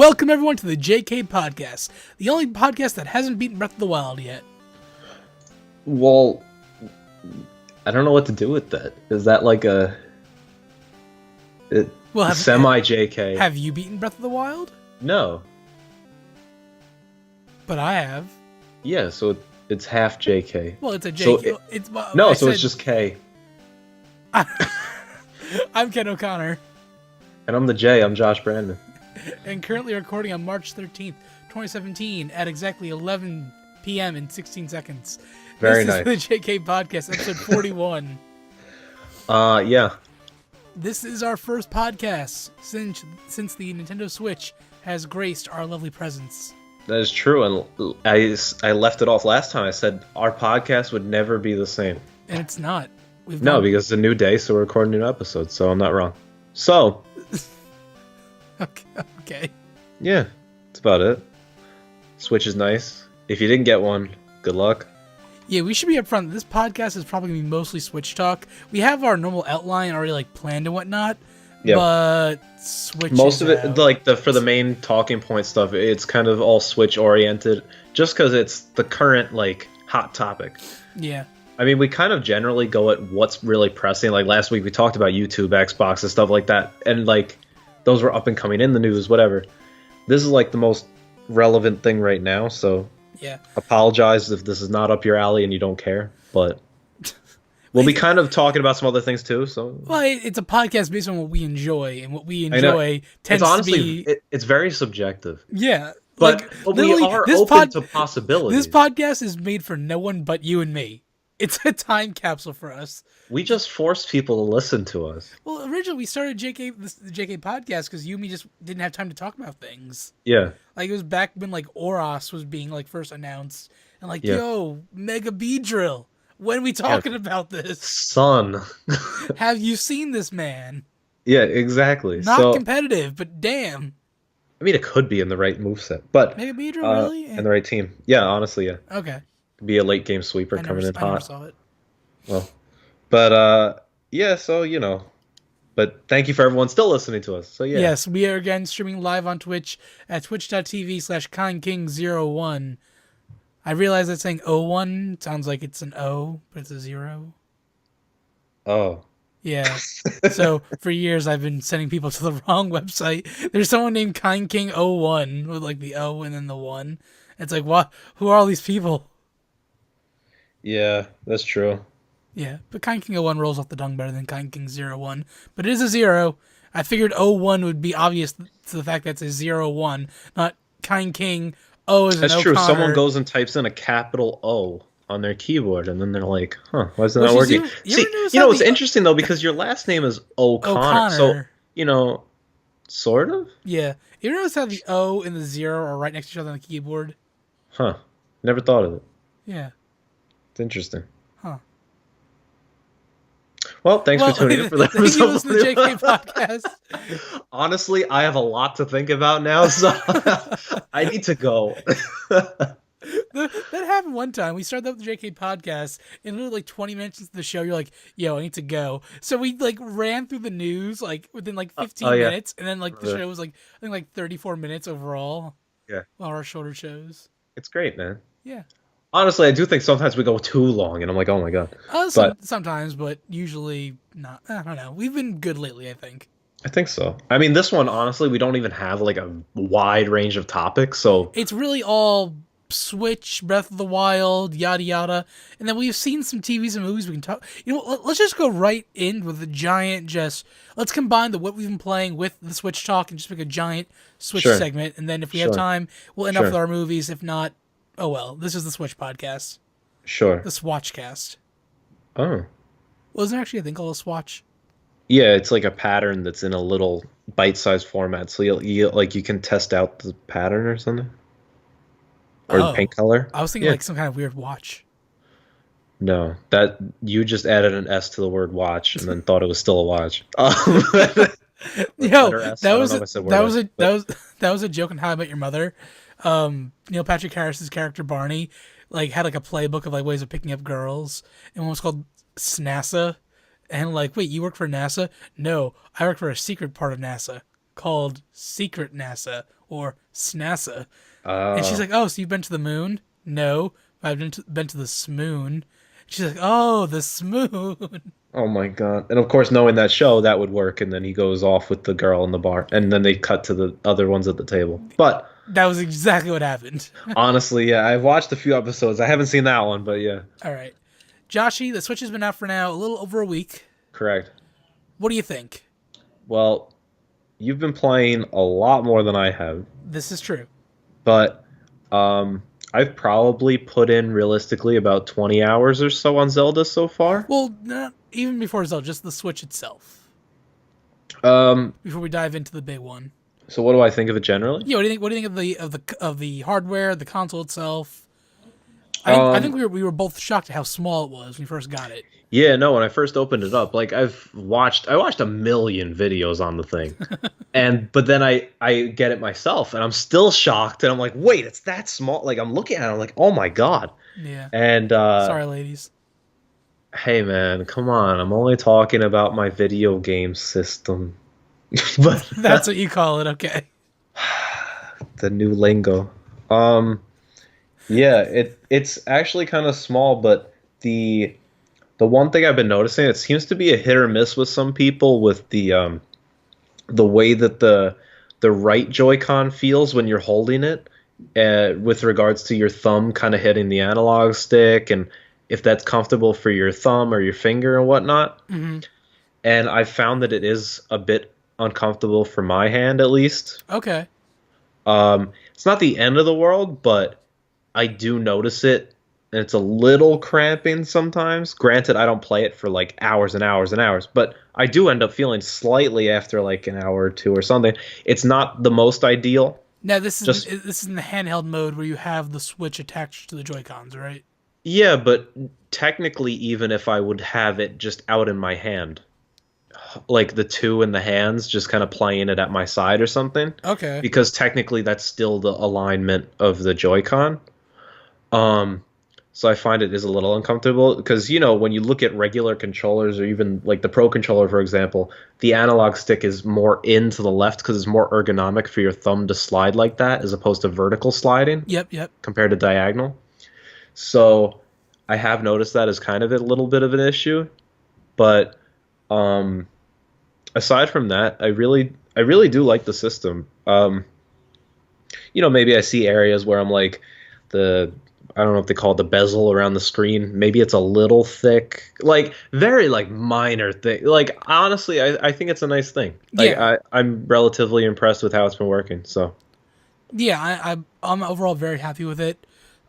Welcome everyone to the JK Podcast, the only podcast that hasn't beaten Breath of the Wild yet. Well, I don't know what to do with that. Is that like a semi-JK? Have you beaten Breath of the Wild? No. But I have. Yeah, so it's half JK. Well, it's a JK. So it's just K. I'm Ken O'Connor. And I'm the J. I'm Josh Brandon. And currently recording on March 13th, 2017 at exactly 11 p.m. and 16 seconds. Very nice. This is the JK Podcast, episode 41. Yeah. This is our first podcast since the Nintendo Switch has graced our lovely presence. That is true, and I left it off last time. I said our podcast would never be the same. And it's not. Because it's a new day, so we're recording a new episode, so I'm not wrong. So... Okay. Yeah, that's about it. Switch is nice. If you didn't get one, good luck. Yeah, we should be upfront. This podcast is probably going to be mostly Switch talk. We have our normal outline already planned and whatnot, but Switch most of it, out. for the main talking point stuff, it's kind of all Switch oriented, just because it's the current hot topic. Yeah. I mean, we kind of generally go at what's really pressing. Like last week, we talked about YouTube, Xbox, and stuff like that, and those were up and coming in the news, whatever. This is the most relevant thing right now, so yeah. Apologize if this is not up your alley and you don't care, but we'll be kind of talking about some other things too. So well, it's a podcast based on what we enjoy, and what we enjoy tends to be. It's very subjective. Yeah, but we are open to possibilities. This podcast is made for no one but you and me. It's a time capsule for us. We just forced people to listen to us. Well, originally we started the JK podcast because you and me just didn't have time to talk about things. Yeah. It was back when Oros was being first announced, and yo, Mega Beedrill. When are we talking about this? Son. Have you seen this man? Yeah, exactly. Not competitive, but damn. I mean, it could be in the right moveset, but Mega Beedrill, really? And the right team. Yeah, honestly, yeah. Okay. Be a late game sweeper coming in hot. I never saw it. Well, but yeah, so but thank you for everyone still listening to us. So yeah. Yes, we are again streaming live on Twitch at twitch.tv/KindKing01. I realize that saying 01 sounds like it's an O, but it's a 0. Oh. Yeah. So for years I've been sending people to the wrong website. There's someone named KindKing01 with the O and then the 1. It's what? Who are all these people? Yeah, that's true. Yeah, but KindKing01 rolls off the tongue better than KindKing01. But it is a 0. I figured 01 would be obvious to the fact that it's a 01, not KindKing O as an That's true. O'Connor. Someone goes and types in a capital O on their keyboard, and then they're like, huh, why isn't that working? It's interesting, though, because your last name is O'Connor. So, sort of? Yeah. You ever notice how the O and the 0 are right next to each other on the keyboard? Huh. Never thought of it. Yeah. It's interesting. Huh. Well, thanks for tuning in for that. Thank you for listening to the JK Podcast. Honestly, I have a lot to think about now, so I need to go. That happened one time. We started up the JK Podcast, and literally 20 minutes into the show, you're like, yo, I need to go. So we ran through the news within 15 minutes, and then the show was I think 34 minutes overall. Yeah. On our shorter shows. It's great, man. Yeah. Honestly, I do think sometimes we go too long, and I'm like, oh my god. Sometimes, but usually not. I don't know. We've been good lately, I think. I think so. I mean, this one, honestly, we don't even have a wide range of topics, so... It's really all Switch, Breath of the Wild, yada yada. And then we've seen some TVs and movies we can talk... let's just go right in with a giant let's combine what we've been playing with the Switch talk and just make a giant Switch segment. And then if we have time, we'll end up with our movies. If not... Oh well, this is the Switch podcast. Sure. The Swatchcast. Oh. Well, isn't there actually a thing called a swatch? Yeah, it's a pattern that's in a little bite-sized format, so you can test out the pattern or something, or the paint color. I was thinking some kind of weird watch. No, that you just added an S to the word watch and then thought it was still a watch. Yo, that was a joke on How I Met Your Mother. Neil Patrick Harris's character Barney had a playbook of ways of picking up girls, and one was called SNASA, and wait, you work for NASA? No, I work for a secret part of NASA called Secret NASA, or SNASA. And she's Oh, like, "Oh, so you've been to the moon?" "No, I've been to the smoon." She's like, "Oh, the smoon." oh my God. And of course, knowing that show, that would work. And then he goes off with the girl in the bar, and then they cut to the other ones at the table. But That was exactly what happened. honestly, yeah, I've watched a few episodes. I haven't seen that one, but yeah, All right, Joshy, the Switch has been out for now a little over a week. correct. What do you think? Well, you've been playing a lot more than I have, This is true. but I've probably put in realistically about 20 hours or so on Zelda so far. Well, not even before Zelda, just the Switch itself. Um, Before we dive into the big one. so what do I think of it generally? Yeah, what do you think? What do you think of the hardware, the console itself? I think we were both shocked at how small it was when we first got it. Yeah, no, when I first opened it up, like I watched a million videos on the thing. But then I get it myself and I'm still shocked and I'm like, "Wait, it's that small?" Like I'm looking at it, I'm like, "Oh my God." Yeah. And Sorry, ladies. hey man, come on. I'm only talking about my video game system. But That's what you call it. Okay. the new lingo. Um yeah, it's actually kind of small, but the one thing I've been noticing, it seems to be a hit or miss with some people with the way that the right Joy-Con feels when you're holding it, with regards to your thumb kind of hitting the analog stick, and if that's comfortable for your thumb or your finger and whatnot. Hmm. And I found that it is a bit uncomfortable for my hand, at least. Okay. It's not the end of the world, but I do notice it, and it's a little cramping sometimes. Granted, I don't play it for like hours and hours and hours, but I do end up feeling slightly after like an hour or two or something. It's not the most ideal. Now this is Just this is in the handheld mode where you have the Switch attached to the Joy Cons, right? yeah, but technically, even if I would have it just out in my hand, like the two in the hands, just kind of playing it at my side or something, Okay. because technically that's still the alignment of the Joy-Con. Um, so I find it is a little uncomfortable because, when you look at regular controllers or even like the Pro controller, for example, the analog stick is more into the left because it's more ergonomic for your thumb to slide like that as opposed to vertical sliding Yep. Yep. compared to diagonal. So I have noticed that as kind of a little bit of an issue, but um, aside from that, I really do like the system. Maybe I see areas where I'm like I don't know if they call it the bezel around the screen. Maybe it's a little thick, like very like minor thing. Like honestly, I think it's a nice thing. Like Yeah. I'm relatively impressed with how it's been working. So Yeah. I'm overall very happy with it.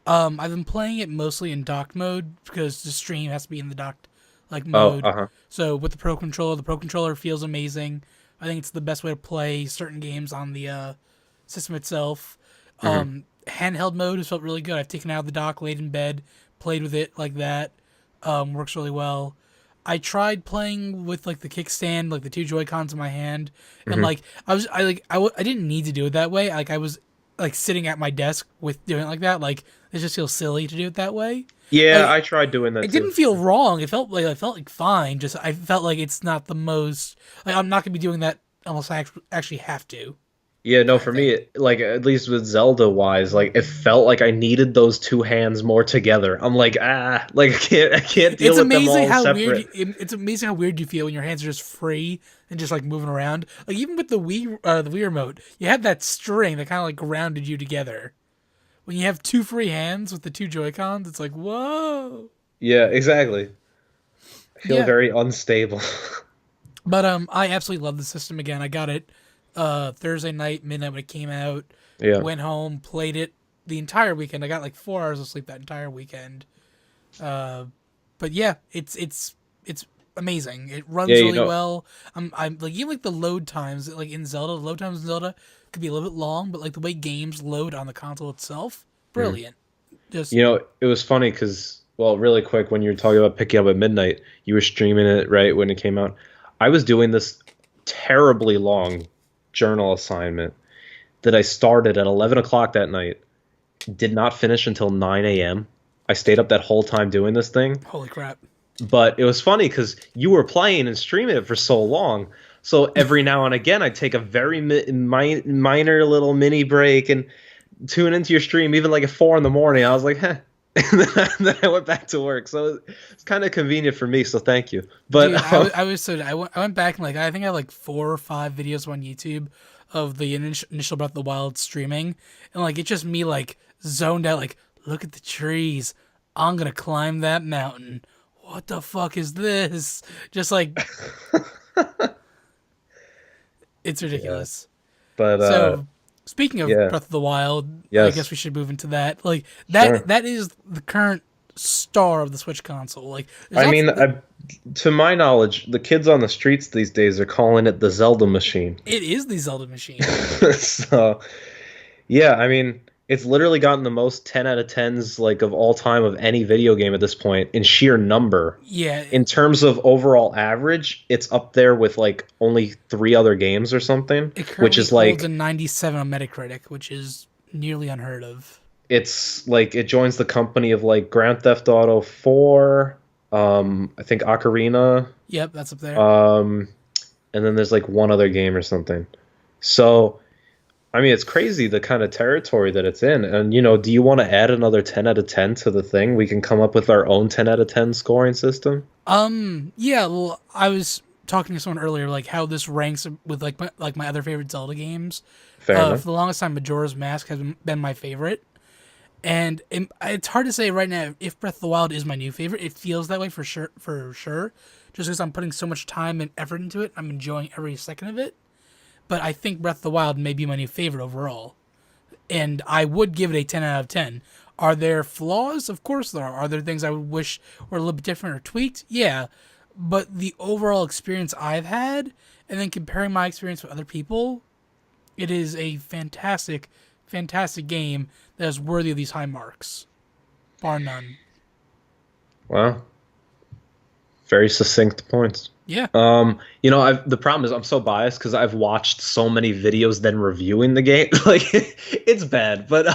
I've been playing it mostly in docked mode because the stream has to be in the docked like oh mode. uh-huh. So with the Pro controller feels amazing. I think it's the best way to play certain games on the system itself. Hmm. Handheld mode has felt really good. I've taken it out of the dock, laid in bed, played with it like that. Works really well. I tried playing with like the kickstand, like the two Joy Cons in my hand, and Hmm. like I didn't need to do it that way. Like I was like sitting at my desk with doing it like that. Like it just feels silly to do it that way. Yeah, Like I tried doing that it too. didn't feel wrong. It felt like fine. Just I felt like it's not the most like I'm not gonna be doing that unless I actually have to Yeah, no, kind of for me, thing. like at least with Zelda wise, like it felt like I needed those two hands more together. I'm like, like I can't deal It's with them amazing all how weird. separate. It's amazing how weird you feel when your hands are just free and just like moving around. Like even with the Wii remote, you had that string that kind of like grounded you together. When you have two free hands with the two Joy Cons, it's like whoa. Yeah, exactly. I feel Yeah, very unstable. but I absolutely love the system. Again, I got it Thursday night midnight when it came out. Yeah. Went home, played it the entire weekend. I got like 4 hours of sleep that entire weekend. Uh, but yeah, it's amazing. It Yeah, runs really well. I'm like even like the load times like in Zelda, the load times in Zelda could be a little bit long, but like the way games load on the console itself, Mhm. brilliant. Just It was funny because, well, really quick, when you were talking about picking up at midnight, you were streaming it right when it came out. I was doing this terribly long journal assignment that I started at 11 o'clock that night, did not finish until 9 a.m. I stayed up that whole time doing this thing. holy crap. But it was funny because you were playing and streaming it for so long. So every now and again, I take a very minor little mini break and tune into your stream, even like at 4 in the morning. I was like, huh. And then I went back to work. So it's kind of convenient for me. So thank you. Dude, But I went back and like I think I have like 4 or 5 videos on YouTube of the initial Breath of the Wild streaming, and like it's just me like zoned out, like look at the trees. I'm gonna climb that mountain. What the fuck is this? Just like it's yeah, ridiculous. but So speaking of yeah, Breath of the Wild, I guess yes, we should move into that. Like sure. that is the current star of the Switch console. Like there's I also mean, to my knowledge, the kids on the streets these days are calling it the Zelda machine. it is the Zelda machine. So yeah, I mean, it's literally gotten the most 10 out of 10s like of all time of any video game at this point in sheer number. Yeah, In terms of overall average, it's up there with like only 3 other games or something, it which currently is holds like a 97 on Metacritic, which is nearly unheard of. it's like it joins the company of like Grand Theft Auto 4, I think Ocarina, Yep, that's up there. um, and then there's like one other game or something. So I mean, it's crazy the kind of territory that it's in. And, do you want to add another 10 out of 10 to the thing? We can come up with our own 10 out of 10 scoring system. Yeah, well, I was talking to someone earlier, like how this ranks with like my other favorite Zelda games. Fair For enough. the longest time, Majora's Mask has been my favorite, and it's hard to say right now if Breath of the Wild is my new favorite. It feels that way for sure, just because I'm putting so much time and effort into it. I'm enjoying every second of it. But I think Breath of the Wild may be my new favorite overall, and I would give it a 10 out of 10. Are there flaws? Of course there are. Are there things I would wish were a little bit different or tweaked? Yeah. But the overall experience I've had, and then comparing my experience with other people, it is a fantastic, fantastic game that is worthy of these high marks, bar none. Wow. Very succinct points. Yeah. The problem is I'm so biased because I've watched so many videos then reviewing the game. Like, it's bad. But,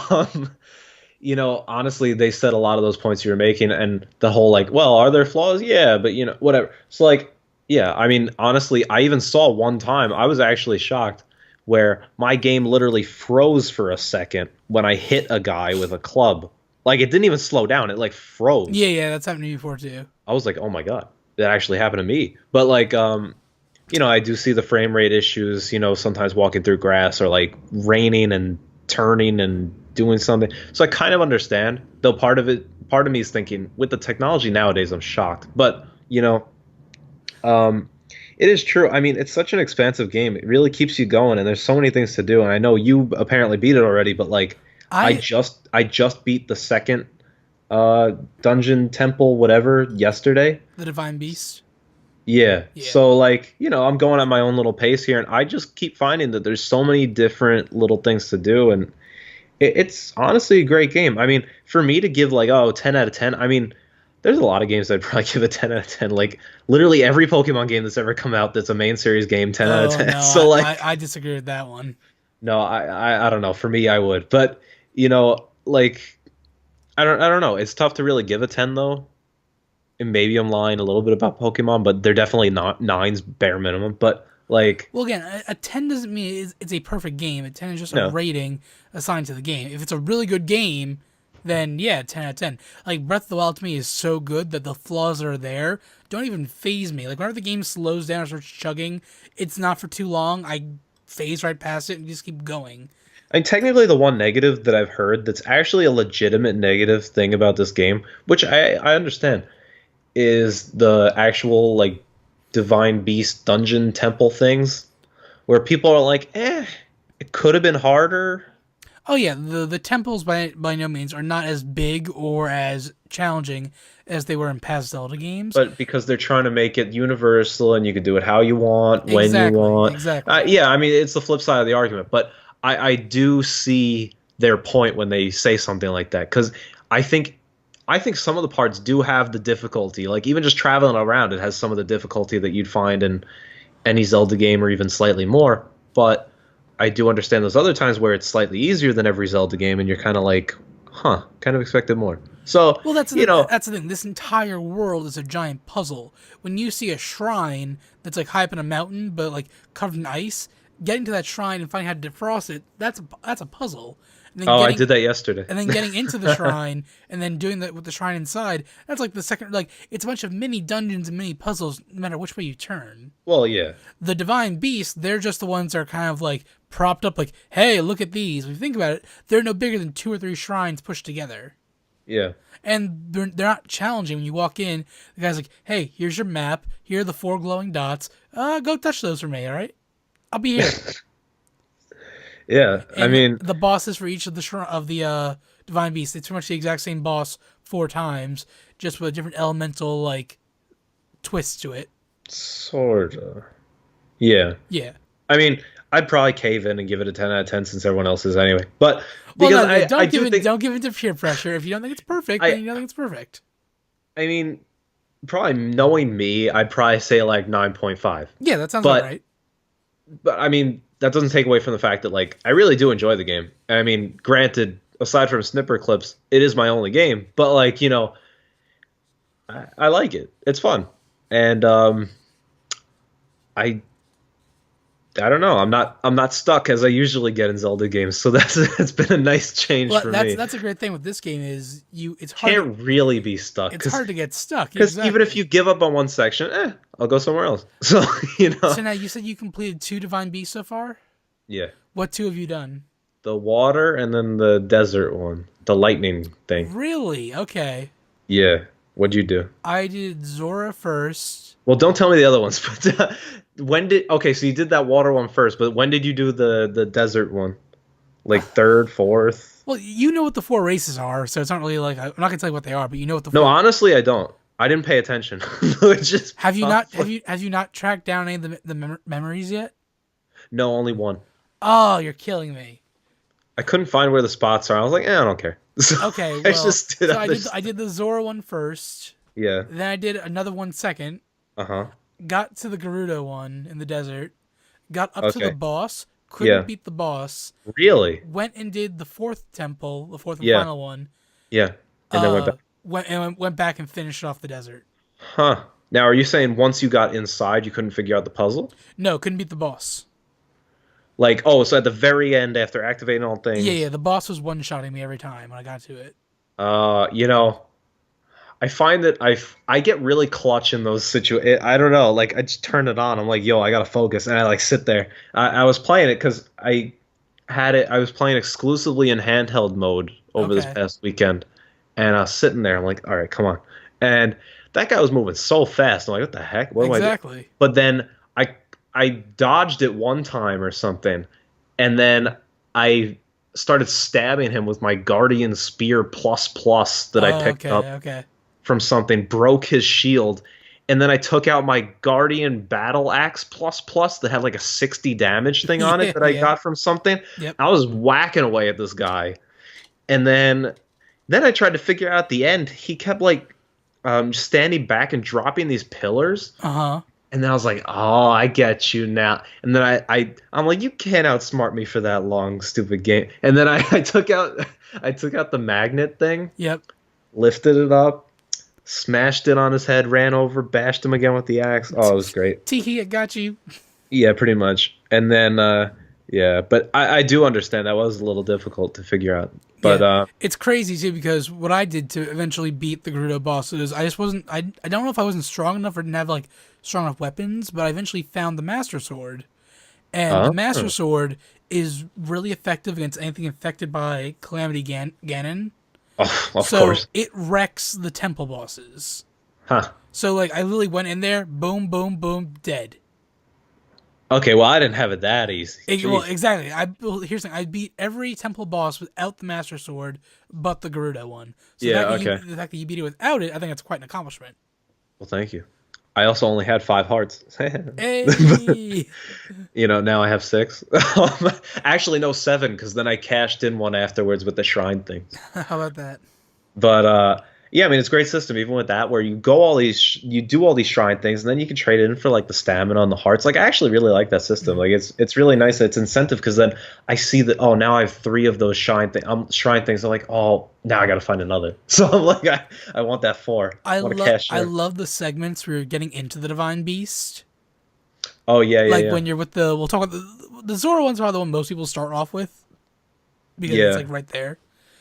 honestly, they said a lot of those points you were making, and the whole, like, well, are there flaws? Yeah, but, whatever. So, like, yeah, I mean, honestly, I even saw one time, I was actually shocked, where my game literally froze for a second when I hit a guy with a club. Like, it didn't even slow down, it, like, froze. Yeah, that's happened to me before too. I was like, oh my God, that actually happened to me. But, like, I do see the frame rate issues, sometimes walking through grass or like raining and turning and doing something. So I kind of understand, though part of me is thinking with the technology nowadays, I'm shocked. But, it is true. I mean, it's such an expansive game. It really keeps you going, and there's so many things to do. And I know you apparently beat it already, but like, I I just beat the second dungeon temple whatever yesterday. the Divine Beast. Yeah. Yeah. So like, I'm going at my own little pace here, and I just keep finding that there's so many different little things to do, and it's honestly a great game. I mean, for me to give like 10 out of 10, I mean, there's a lot of games I'd probably give a 10 out of 10. Like literally every Pokemon game that's ever come out that's a main series game, 10 out of Oh 10. no, So like, I disagree with that one. no, I don't know. For me, I would, but like I don't know. It's tough to really give a 10 though. And maybe I'm lying a little bit about Pokemon, but they're definitely not nines bare minimum. But like, Well, again, a 10 doesn't mean it's a perfect game. A 10 is just a no, rating assigned to the game. If it's a really good game, then yeah, 10 out of 10. Like, Breath of the Wild to me is so good that the flaws that are there don't even phase me. Like, whenever the game slows down or starts chugging, it's not for too long. I phase right past it and just keep going. I mean, technically, the one negative that I've heard that's actually a legitimate negative thing about this game, which I understand, is the actual like divine beast dungeon temple things, where people are like, it could have been harder. Oh yeah, the temples by no means are not as big or as challenging as they were in past Zelda games. But because they're trying to make it universal and you can do it how you want, when you Exactly, want. exactly. Yeah, I mean, it's the flip side of the argument. But I do see their point when they say something like that. Because I think some of the parts do have the difficulty. Like, even just traveling around, it has some of the difficulty that you'd find in any Zelda game or even slightly more. But I do understand those other times where it's slightly easier than every Zelda game and you're kind of like, kind of expected more. So, Well, you know, that's the thing. This entire world is a giant puzzle. When you see a shrine that's like high up in a mountain, but like covered in ice, getting to that shrine and finding how to defrost it, that's a puzzle. And then oh, I did that yesterday. getting into the shrine and then doing that with the shrine inside, that's like the second, like it's a bunch of mini dungeons and mini puzzles no matter which way you turn. Well, yeah. The divine beasts, they're just the ones that are kind of like propped up, like, hey, look at these. When you think about it, they're no bigger than 2 or 3 shrines pushed together. Yeah. And they're not challenging. When you walk in, the guy's like, hey, here's your map. Here are the 4 glowing dots. Go touch those for me, all right? I'll be here. Yeah. I And mean, the bosses for each of the divine beasts, it's pretty much the exact same boss 4 times, just with a different elemental like twist to it. sorta. Yeah. Yeah. I mean, I'd probably cave in and give it a 10 out of 10 since everyone else is anyway. But Well, because no, no, I do think don't give in to peer pressure. If you don't think it's perfect, then I you don't think it's perfect. I mean, probably knowing me, I'd probably say like 9.5. Yeah, that sounds all But right. I mean, that doesn't take away from the fact that like I really do enjoy the game. I mean, granted, aside from snipper clips, it is my only game, but like, I like it. It's fun. And I I don't know. I'm not stuck as I usually get in Zelda games, so that's it's been a nice change Well, for me. that's a great thing with this game is Can't really be stuck it's hard to get stuck. because even if Exactly. you give up on one section, I'll go somewhere else. So you know, So now you said you completed 2 divine beasts so far. yeah, What 2 have you done? the water and then the desert one, the lightning thing. Really? Okay. Yeah, what'd you do? I did Zora first. Well, don't tell me the other ones. But when did? Okay, so you did that water one first, but when did you do the desert one? Like third, fourth? Well, you know what the 4 races are, so it's not really like I'm not gonna tell you what they are, but you know what the No, 4. honestly, I don't. I didn't pay attention. It just Have you not tracked down any of the memories yet? No, only one. Oh, you're killing me. I couldn't find where the spots are. I was like, I don't care. So Okay, I well, just did so other I did the Zora one first. Yeah. Then I did another one second. Uh-huh. Got to the Gerudo one in the desert. Got up to the Okay. boss. Yeah. Couldn't beat the boss. Really? Went and did the 4th temple, the 4th and Yeah. final one. Yeah. And then went back. Went back and finished off the desert. Huh. Now, are you saying once you got inside, you couldn't figure out the puzzle? No, couldn't beat the boss. Like, oh, so at the very end, after activating all things, Yeah, the boss was one-shotting me every time when I got to it. you know, I find that I get really clutch in those situations. I don't know, like I just turn it on. I'm like, yo, I gotta focus, and I like sit there. I was playing it because I was playing exclusively in handheld mode over this Okay. past weekend, and I was sitting there. I'm like, all right, come on, and that guy was moving so fast. I'm like, what the heck? What do I do? Exactly. But then I dodged it one time or something, and then I started stabbing him with my Guardian Spear plus plus that I picked Okay, up okay. from something, broke his shield, and then I took out my Guardian Battle Axe plus plus that had like a 60 damage thing on Yeah, it that I yeah. got from something. Yep. I was whacking away at this guy, and then I tried to figure out at the end. He kept like standing back and dropping these pillars. Uh-huh. And then I was like, "Oh, I get you now." And then I'm like, "You can't outsmart me for that long, stupid game." And then I took out the magnet thing, Yep. lifted it up, smashed it on his head, ran over, bashed him again with the axe. Oh, it was great. Tiki, I got you. Yeah, pretty much. And then yeah, but I do understand that was a little difficult to figure out. But Yeah. It's crazy too because what I did to eventually beat the Gerudo boss is I just wasn't I don't know if I wasn't strong enough or didn't have like strong enough weapons, but I eventually found the Master Sword. And the Master Sword is really effective against anything infected by Calamity Ganon. oh, of So course. it wrecks the temple bosses. Huh. So like I literally went in there, boom, boom, boom, dead. Okay, well, I didn't have it that easy. Well, Jeez. exactly. Here's the thing. I beat every temple boss without the Master Sword, but the Gerudo one. So Yeah, the fact that okay. the fact that you beat it without it, I think that's quite an accomplishment. Well, thank you. I also only had 5 hearts. Hey, Now I have 6. Actually, no, 7, because then I cashed in one afterwards with the shrine thing. how about that? But Yeah, I mean it's a great system even with that where you do all these shrine things and then you can trade it in for like the stamina and the hearts. Like I actually really like that system. Mhm. Like it's really nice that it's incentive because then I see that oh now I have three of those shrine things. I'm like oh now I got to find another. So I'm like I want that four. I want to cash I in. love the segments where you're getting into the divine beast. Oh yeah yeah Like yeah when you're with the we'll talk about the Zora one's probably the one most people start off with because it's yeah like right there.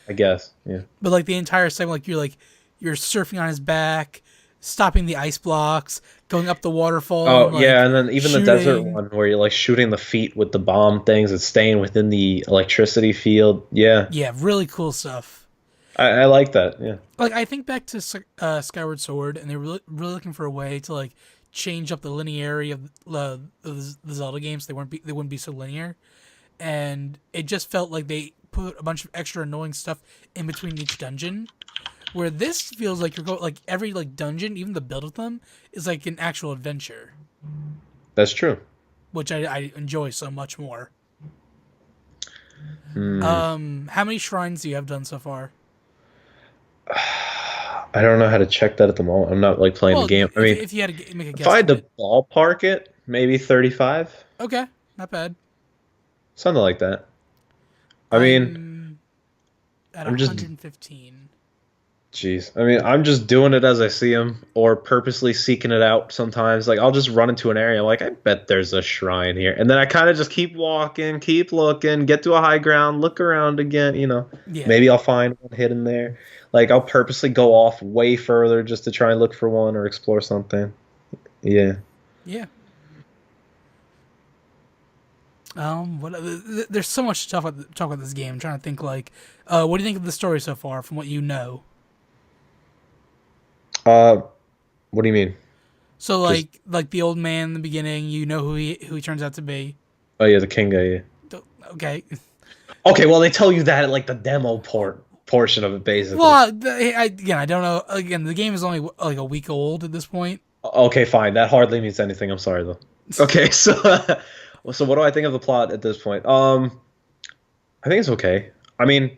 I guess yeah. But like the entire segment, like you're surfing on his back, stopping the ice blocks, going up the waterfall, Oh and yeah, like and then even the desert shooting. one where you're like shooting the feet with the bomb things and staying within the electricity field. Yeah, Yeah, really cool stuff. I like that. Yeah. Like I think back to Skyward Sword, and they're really looking for a way to like change up the linearity of the Zelda games. They wouldn't be so linear, and it just felt like they put a bunch of extra annoying stuff in between each dungeon. Where this feels like you're going like every like dungeon, even the build of them is like an actual adventure, That's true. which I enjoy so much more. Hmm. How many shrines do you have done so far? I don't know how to check that at the moment. I'm not like playing the Well, game. I mean, if you had to make a if I had guesstimate, to ballpark it, maybe 35, okay, not bad. something like that. I mean, I'm at I'm just 115. jeez. I mean, I'm just doing it as I see them or purposely seeking it out sometimes. Like, I'll just run into an area, like, I bet there's a shrine here. And then I kind of just keep walking, keep looking, get to a high ground, look around again. Yeah, Maybe I'll find one hidden there. Like, I'll purposely go off way further just to try and look for one or explore something. Yeah. yeah. What? There's so much to talk about this game. I'm trying to think like, what do you think of the story so far from what you know? Uh, what do you mean? So Just, like the old man in the beginning, you know who he turns out to be. oh, yeah, the king guy, yeah. Okay. Okay, well, they tell you that at, like, the demo portion of it, basically. Well, again, I don't know. Again, the game is only like a week old at this point. Okay, fine. That hardly means anything. I'm sorry though. Okay, so so what do I think of the plot at this point? I think it's okay. I mean,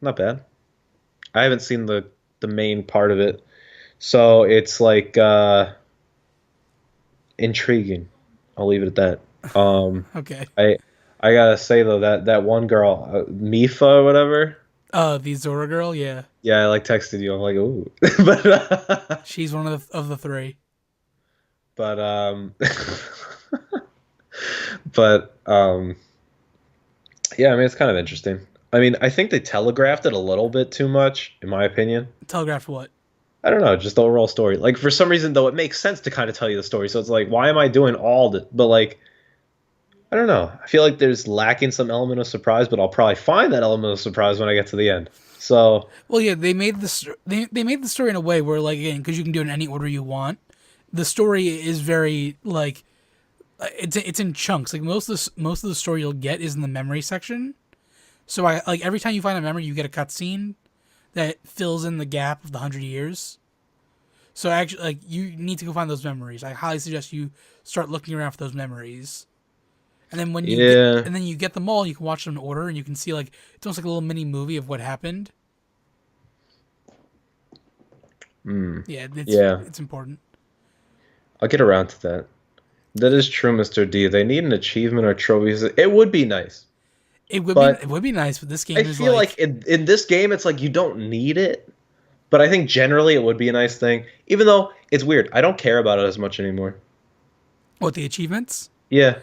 not bad. I haven't seen the main part of it, so it's like intriguing. I'll leave it at that. Okay. I I gotta say though that one girl, Mifa or whatever. The Zora girl, yeah, Yeah, I like texted you. I'm like, ooh, but she's one of the three. but but yeah, I mean, it's kind of interesting. I mean, I think they telegraphed it a little bit too much, in my opinion. Telegraphed what? I don't know, just the overall story. Like, for some reason, though, it makes sense to kind of tell you the story. So it's like, why am I doing all the? But like, I don't know. I feel like there's lacking some element of surprise, but I'll probably find that element of surprise when I get to the end. So Well, yeah, they made the story in a way where like again, because you can do it in any order you want. The story is very like it's in chunks. Like most of the story you'll get is in the memory section. So I like every time you find a memory, you get a cutscene that fills in the gap of the 100 years. So actually, like you need to go find those memories. I highly suggest you start looking around for those memories. And then yeah, and then you get them all, you can watch them in order, and you can see like it's almost like a little mini movie of what happened. mm, Yeah, yeah, it's important. I'll get around to that. That is true, Mr. D. They need an achievement or trophy. It would be nice, but It would be nice, but this I game is feel like like in this game, it's like you don't need it. But I think generally it would be a nice thing, even though it's weird. I don't care about it as much anymore. what the achievements. Yeah,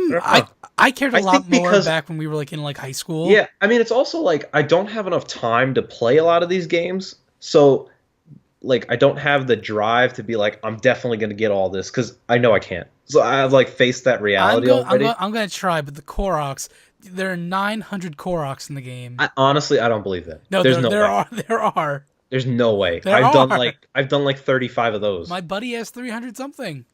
I Um, don't I know. I cared a I lot think more because back when we were like in like high school. yeah, I mean it's also like I don't have enough time to play a lot of these games, so like I don't have the drive to be like I'm definitely gonna get all this because I know I can't. So I've like faced that reality already. I'm gonna try, but the Koroks, there are 900 Koroks in the game. I honestly I don't believe that. No, There's no way. there are There's no way. there are. I've done like 35 of those. My buddy has 300 something.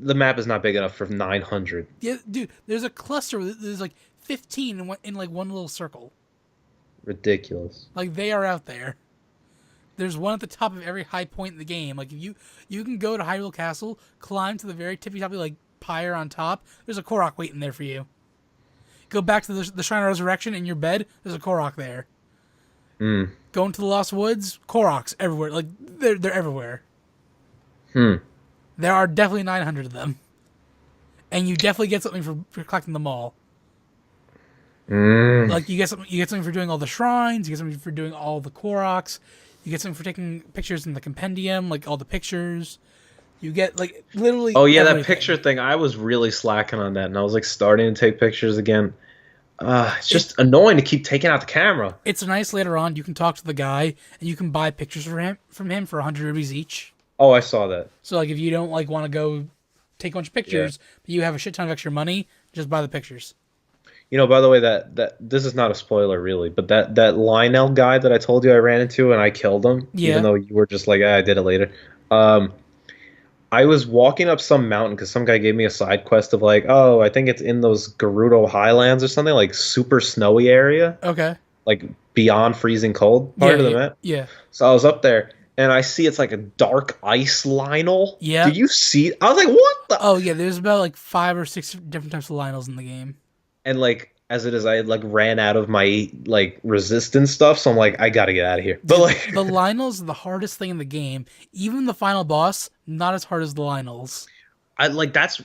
The map is not big enough for 900. Yeah, dude, there's a cluster. There's like 15 in like one little circle. Ridiculous. Like they are out there. There's one at the top of every high point in the game. Like if you can go to Hyrule Castle, climb to the very tippy top, like pyre on top. There's a Korok waiting there for you. Go back to the Shrine of Resurrection in your bed. There's a Korok there. Mm. Go into the Lost Woods, Koroks everywhere. Like they're everywhere. Hmm. There are definitely 900 of them, and you definitely get something for collecting them all. Mm. Like you get something for doing all the shrines. You get something for doing all the Koroks. You get something for taking pictures in the compendium, like all the pictures. You get like literally Oh yeah, that everything. picture thing. I was really slacking on that, and I was like starting to take pictures again. It's It's just annoying to keep taking out the camera. it's nice later on. You can talk to the guy and you can buy pictures from him for 100 rupees each. Oh, I saw that. So like if you don't like want to go take a bunch of Yeah. pictures, but you have a shit ton of extra money, just buy the pictures. By the way, that this is not a spoiler really, but that Lionel guy that I told you I ran into and I killed him, even Yeah. though you were just like, I did it later. Um, I was walking up some mountain because some guy gave me a side quest of like, oh, I think it's in those Gerudo Highlands or something, like super snowy area, Okay. like beyond freezing cold Yeah. part of the Yeah. map. Yeah. So I was up there and I see it's like a dark ice Lionel. Yeah. Did you see? I was like, what the? Oh yeah. There's about like 5 or 6 different types of Lionels in the game. And like as it is, I like ran out of my like resistance stuff, so I'm like, I gotta get out of here. But like, The Lionels are the hardest thing in the game. Even the final boss, not as hard as the Lionels. I like that's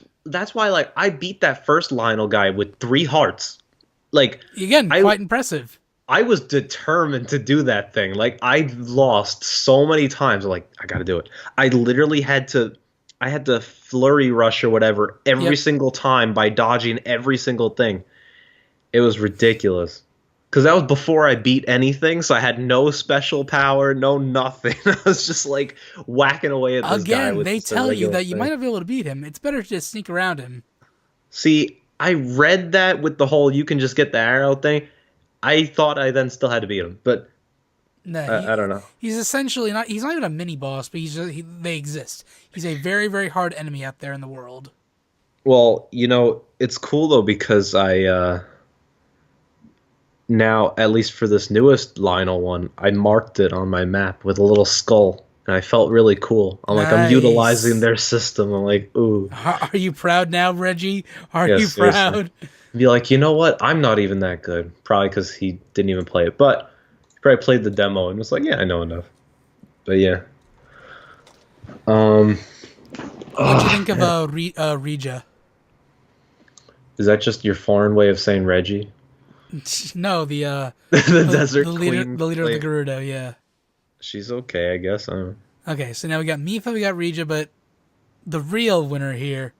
why like I beat that first Lionel guy with 3 hearts. Like Again, I quite impressive. I was determined to do that thing. Like I lost so many times. I'm like, I gotta do it. I had to flurry rush or whatever every Yep. single time by dodging every single thing. It was ridiculous. Because that was before I beat anything, so I had no special power, no nothing. I was just like whacking away at this guy Again, with they just a tell you regular that you thing. might not be able to beat him. It's better to just sneak around him. See, I read that with the whole you can just get the arrow thing. I thought I then still had to beat him, but No, I don't know. he's essentially not. He's not even a mini boss, but they exist. He's a very very hard enemy out there in the world. Well, it's cool though because I now, at least for this newest Lionel one, I marked it on my map with a little skull, and I felt really cool. I'm like, I'm utilizing Nice. their system. I'm like, ooh, Are you proud now, Reggie? Are yeah, you seriously. proud? Be like, you know what? I'm not even that good. Probably because he didn't even play it, but he probably played the demo and was like, yeah, I know enough. But yeah, um, What'd you oh, think of man. Regia? Is that just your foreign way of saying Reggie? No, The Desert the leader of the Queen. Gerudo. Yeah. She's okay, I guess. Okay, so now we got Mifa, we got Regia, but the real winner here.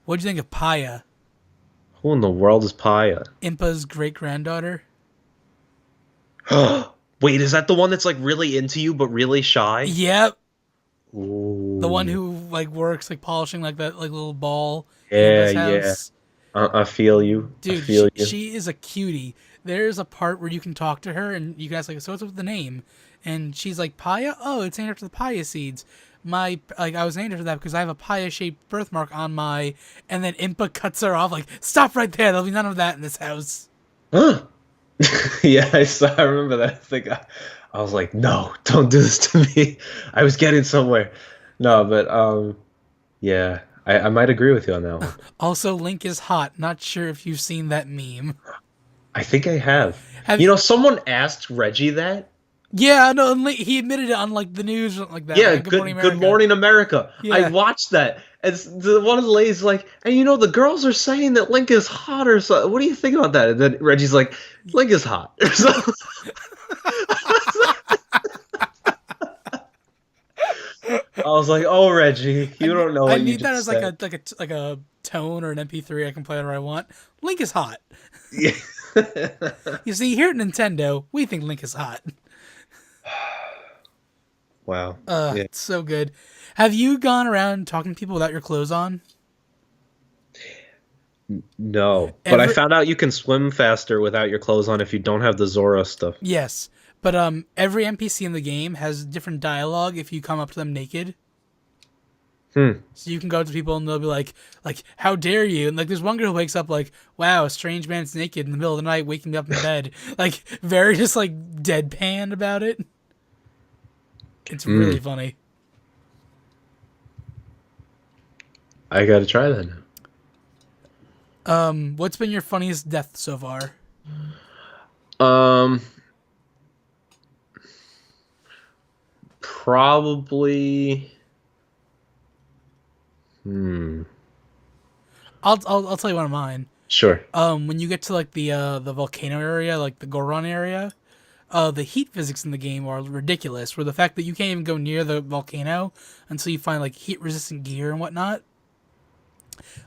What'd you think of Paya, Who in the world is Paya? Impa's great granddaughter? Wait, is that the one that's like really into you but really shy? Yep, the one Ooh. who like works like polishing like that like little ball in Yeah, Impa's yeah. house. I feel you. I Dude, feel you. she is a cutie. There's a part where you can talk to her and you can ask like, so what's with the name? And she's like, Paya? Oh, it's named after the Paya seeds. I was named after that because I have a Paya shaped birthmark on my. And then Impa cuts her off like, stop right there. There'll be none of that in this house. Huh. Yeah, I remember that. I think I was like, no, don't do this to me. I was getting somewhere. No, but yeah, I might agree with you on that one. Also, Link is hot. Not sure if you've seen that meme. I think I have. Have you? Someone asked Reggie that. Yeah, no, and he admitted it on like the news or something like that. Yeah, Like, Good Morning Good America. Morning America. I Yeah. watched that. And one of the ladies like, and the girls are saying that Link is hot or so. What do you think about that? And then Reggie's like, Link is hot. So, I was like, oh Reggie, you don't know I what you need that just as like said. like a tone or an MP3 I can play whenever I want. Link is hot. Yeah. You see, here at Nintendo, we think Link is hot. Wow. Yeah. It's so good. Have you gone around talking to people without your clothes on? No. But I Every found out you can swim faster without your clothes on if you don't have the Zora stuff. Yes, but every NPC in the game has different dialogue if you come up to them naked. Hmm. So you can go up to people and they'll be like, how dare you? And like, there's one girl who wakes up like, wow, a strange man's naked in the middle of the night, waking me up in bed. Like, very just like deadpan about it. It's really funny. I gotta try that now. What's been your funniest death so far? Um, probably. Hmm. I'll tell you one of mine. Sure. When you get to like the volcano area, like the Goron area, the heat physics in the game are ridiculous. Where the fact that you can't even go near the volcano until you find like heat resistant gear and whatnot.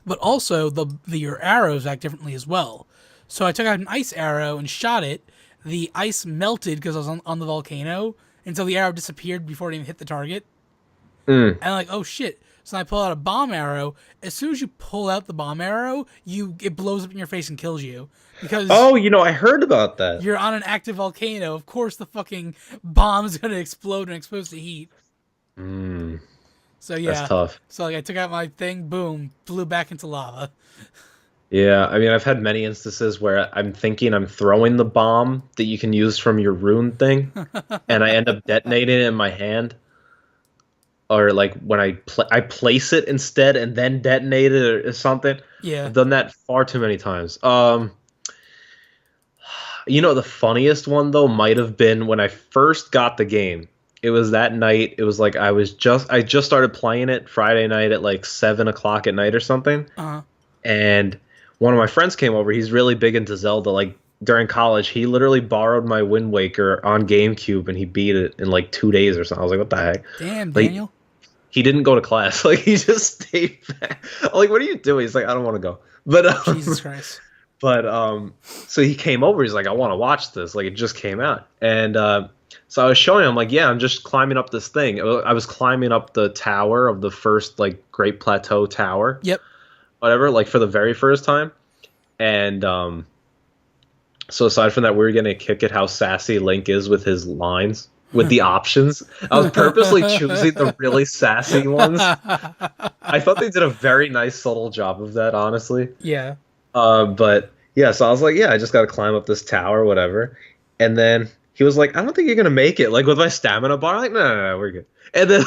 But also your arrows act differently as well. So I took out an ice arrow and shot it. The ice melted because I was on the volcano until the arrow disappeared before it even hit the target. Mm. And I'm like, oh shit. So I pull out a bomb arrow. As soon as you pull out the bomb arrow, it blows up in your face and kills you. Because Oh, I heard about that. you're on an active volcano. Of course the fucking bomb's gonna explode and expose the heat. Mm. So That's yeah. tough. So like I took out my thing, boom, flew back into lava. Yeah, I mean, I've had many instances where I'm thinking I'm throwing the bomb that you can use from your rune thing, and I end up detonating it in my hand. Or like when I place it instead and then detonate it or something. Yeah. I've done that far too many times. The funniest one though might have been when I first got the game. It was that night. It was like I just started playing it Friday night at like 7 o'clock at night or something. Uh-huh. And one of my friends came over. He's really big into Zelda. Like during college, he literally borrowed my Wind Waker on GameCube and he beat it in like 2 days or something. I was like, what the heck? Damn, Like, Daniel. he didn't go to class. Like he just stayed back. I'm like, what are you doing? He's like, I don't want to go. But Jesus Christ. but so he came over. He's like, I want to watch this. Like it just came out, and so I was showing him. Like, yeah, I'm just climbing up this thing. I was climbing up the tower of the first like Great Plateau Tower. Yep. Whatever. Like for the very first time, and so aside from that, we were getting a kick at how sassy Link is with his lines. With the options, I was purposely choosing the really sassy ones. I thought they did a very nice, subtle job of that, honestly. Yeah. But yeah, so I was like, yeah, I just got to climb up this tower, whatever. And then he was like, I don't think you're gonna make it. Like with my stamina bar, I'm like, no, we're good. And then,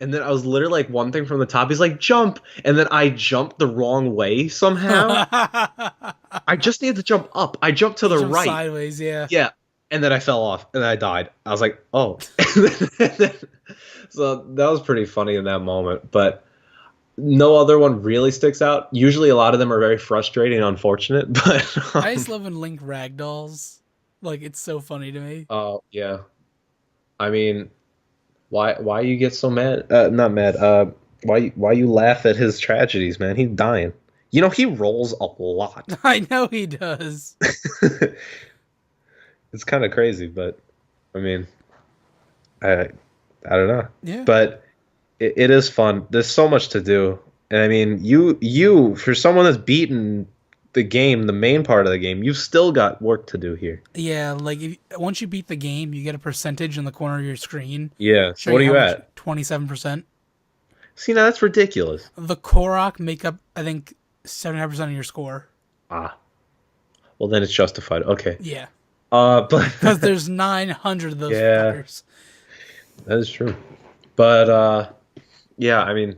and then I was literally like one thing from the top. He's like, jump, and then I jumped the wrong way somehow. I just needed to jump up. I jumped to the Jump right. sideways, yeah. Yeah. And then I fell off and then I died. I was like, oh. So that was pretty funny in that moment. But no other one really sticks out. Usually a lot of them are very frustrating and unfortunate. But I just love when Link ragdolls. Like, it's so funny to me. oh, yeah. I mean, why you get so mad? Not mad. Why you laugh at his tragedies, man? He's dying. He rolls a lot. I know he does. It's kind of crazy, but I mean, I don't know. Yeah. But it is fun. There's so much to do, and I mean, you for someone that's beaten the game, the main part of the game, you've still got work to do here. Yeah, like once you beat the game, you get a percentage in the corner of your screen. Yeah. So showing what are you how much- at? 27%. See, now that's ridiculous. The Korok make up, I think, 75% of your score. Ah. Well, then it's justified. Okay. Yeah. But Because there's 900 of those Yeah. fuckers. that is true. But yeah, I mean,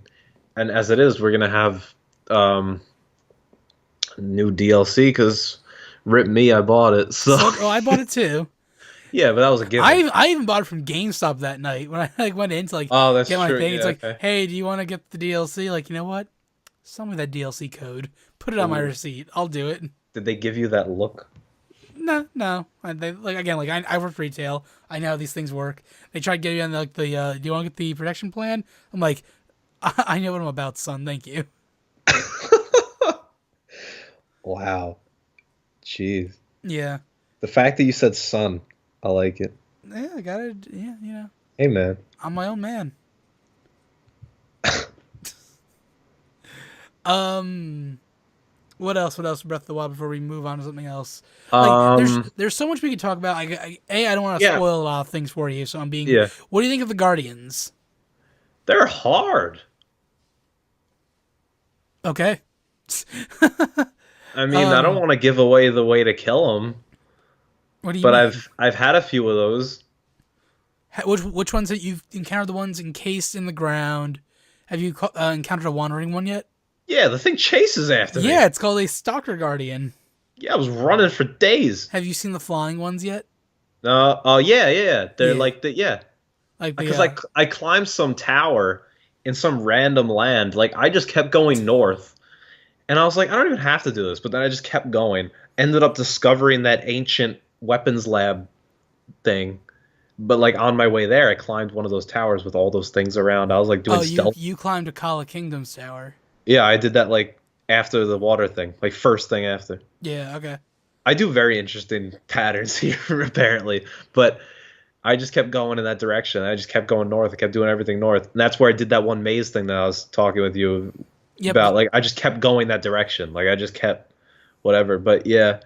and as it is, we're gonna have new DLC because rip me, I bought it. So Oh, I bought it too. yeah, but that was a given. I even bought it from GameStop that night when I like went in to like Oh, that's get my true. thing. It's Yeah, like, okay. hey, do you want to get the DLC? Like, you know what? Send me that DLC code. Put it on my Ooh. receipt. I'll do it. Did they give you that look? No. I work retail. I know how these things work. They tried getting on like the do you want to get the protection plan? I'm like, I know what I'm about, son. Thank you. Wow. Jeez. Yeah. The fact that you said son, I like it. Yeah, I got it. Yeah, you know, Hey, man. I'm my own man. What else? What else? Breath of the Wild. Before we move on to something else. Like, there's so much we could talk about. I don't want to Yeah. spoil a lot of things for you, so I'm being. Yeah. What do you think of the Guardians? They're hard. Okay. I mean, I don't want to give away the way to kill them, What do you? but mean? I've had a few of those. Which ones that you've encountered? The ones encased in the ground. Have you encountered a wandering one yet? Yeah, the thing chases after me. Yeah, it's called a Stalker Guardian. Yeah, I was running for days. Have you seen the flying ones yet? Yeah. They're Yeah. like the yeah. Like the because I climbed some tower in some random land. Like I just kept going north, and I was like, I don't even have to do this. But then I just kept going. Ended up discovering that ancient weapons lab thing. But like on my way there, I climbed one of those towers with all those things around. I was like doing oh, you stealth. you climbed a Kala Kingdoms tower. Yeah, I did that like after the water thing, like first thing after. Yeah, okay. I do very interesting patterns here, apparently. But I just kept going in that direction. I just kept going north. I kept doing everything north. And that's where I did that one maze thing that I was talking with you Yep. about. Like I just kept going that direction. Like I just kept whatever. But yeah.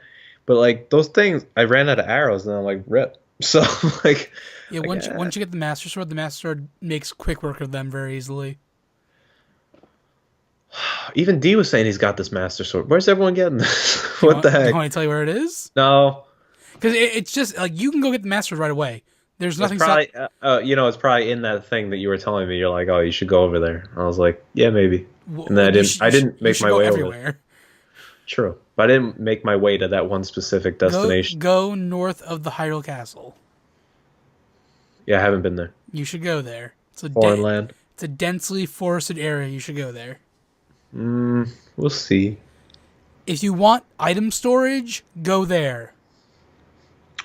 But like those things, I ran out of arrows and I'm like, rip. So like Yeah, like once you get the Master Sword makes quick work of them very easily. even D was saying he's got this master sword. Where's everyone getting this? Do you What the want do you heck? want me to tell you where it is? No. Because it's just like you can go get the Master Sword right away. There's It's nothing stop. probably it's probably in that thing that you were telling me. You're like, oh, you should go over there. I was like, yeah, maybe. And then I didn't You make should my go way over there. everywhere. True, but I didn't make my way to that one specific destination. Go north of the Hyrule Castle. Yeah, I haven't been there. You should go there. Foreign land. It's a densely forested area. You should go there. We'll see. If you want item storage, go there.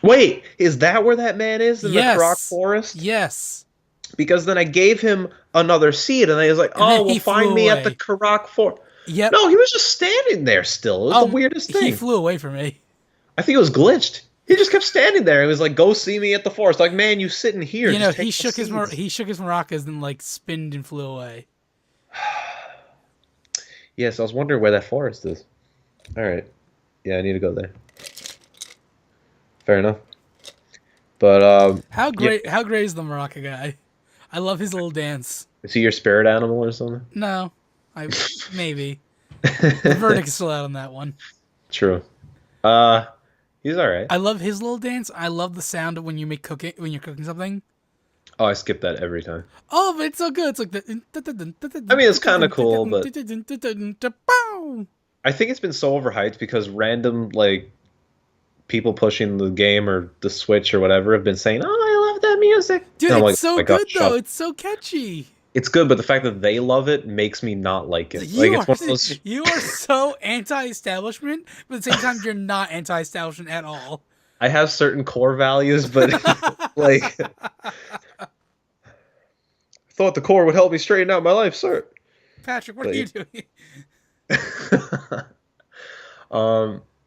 Wait, is that where that man is in the Karak Yes. Forest? Yes. Because then I gave him another seed, and he was like, And then "Oh, well, he find flew me at the away. Karak Forest." Yep. No, he was just standing there still. It was the weirdest He thing. flew away from me. I think it was glitched. He just kept standing there. He was like, "Go see me at the forest." Like, man, you sitting here. You know, Just take the seeds. he shook his maracas and like spinned and flew away. Yes, I was wondering where that forest is. All right. Yeah, I need to go there. Fair enough. But How great is the maraca guy? I love his little dance. is he your spirit animal or something? No, I maybe the verdict is still out on that one. True. He's all right. I love his little dance. I love the sound of when you're cooking something. Oh, I skip that every time. Oh, but it's so good. It's like the. I mean, it's kind of cool, but I think it's been so overhyped because random like people pushing the game or the Switch or whatever have been saying, "Oh, I love that music." Dude, And I'm it's like, so "Oh my God, good shut though. up." It's so catchy. It's good, but the fact that they love it makes me not like it. Like You it's are one of those. you are so anti-establishment, but at the same time you're not anti-establishment at all. I have certain core values, but like, I thought the core would help me straighten out my life, sir. Patrick, what are you doing?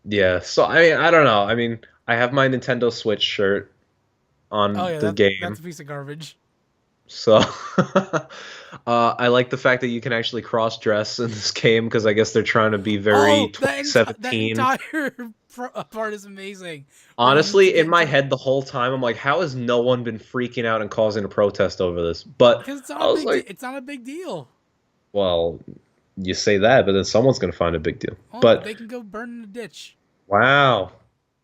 Yeah. So I don't know. I mean, I have my Nintendo Switch shirt on Oh yeah, the that's game, a piece of garbage. so I like the fact that you can actually cross dress in this game because I guess they're trying to be very That 2017. entire part is amazing. Honestly, in my head the whole time, I'm like, how has no one been freaking out and causing a protest over this? But Because I was like, it's not a big deal. well, you say that, but then someone's gonna find a big deal. Oh, But they can go burn in a ditch. wow.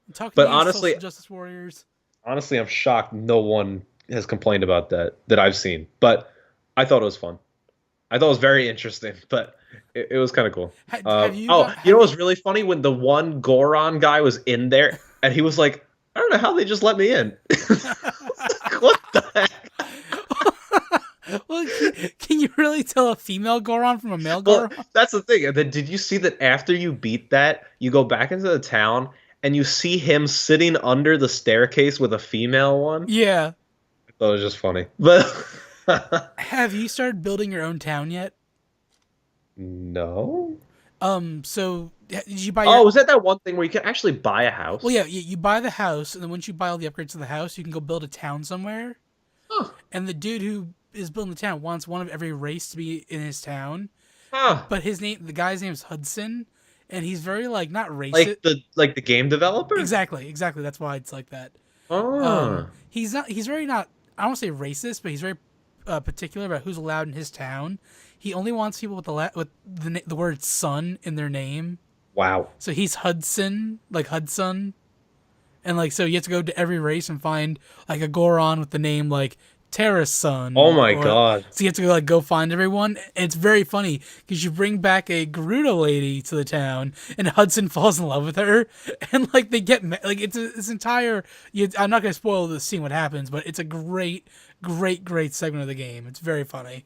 I'm talking But to you, honestly, social justice warriors. honestly, I'm shocked no one has complained about that I've seen. But I thought it was fun. I thought it was very interesting, but it was kind of cool. Have you Oh, got- you know have what was really funny when the one Goron guy was in there and he was like, I don't know how they just let me in. What the heck? Well, can you really tell a female Goron from a male Well, Goron? that's the thing. And then did you see that after you beat that, you go back into the town and you see him sitting under the staircase with a female one? Yeah. I thought it was just funny. But Have you started building your own town yet? no. So did you buy Oh, was that one thing where you can actually buy a house? Well, yeah, you buy the house, and then once you buy all the upgrades to the house, you can go build a town somewhere. Huh. And the dude who is building the town wants one of every race to be in his town. Huh. But the guy's name is Hudson, and he's very not racist. Like the game developer? Exactly. That's why it's like that. Oh. He's very not. I don't want to say racist, but he's very particular about who's allowed in his town. He only wants people with the word "son" in their name. Wow. So he's Hudson, like Hudson, and so you have to go to every race and find like a Goron with the name like Terra's son. Oh my Or god. so you have to like go find everyone. And it's very funny because you bring back a Gerudo lady to the town, and Hudson falls in love with her, and like they get like it's this entire. I'm not gonna spoil the scene what happens, but it's a great segment of the game. It's very funny.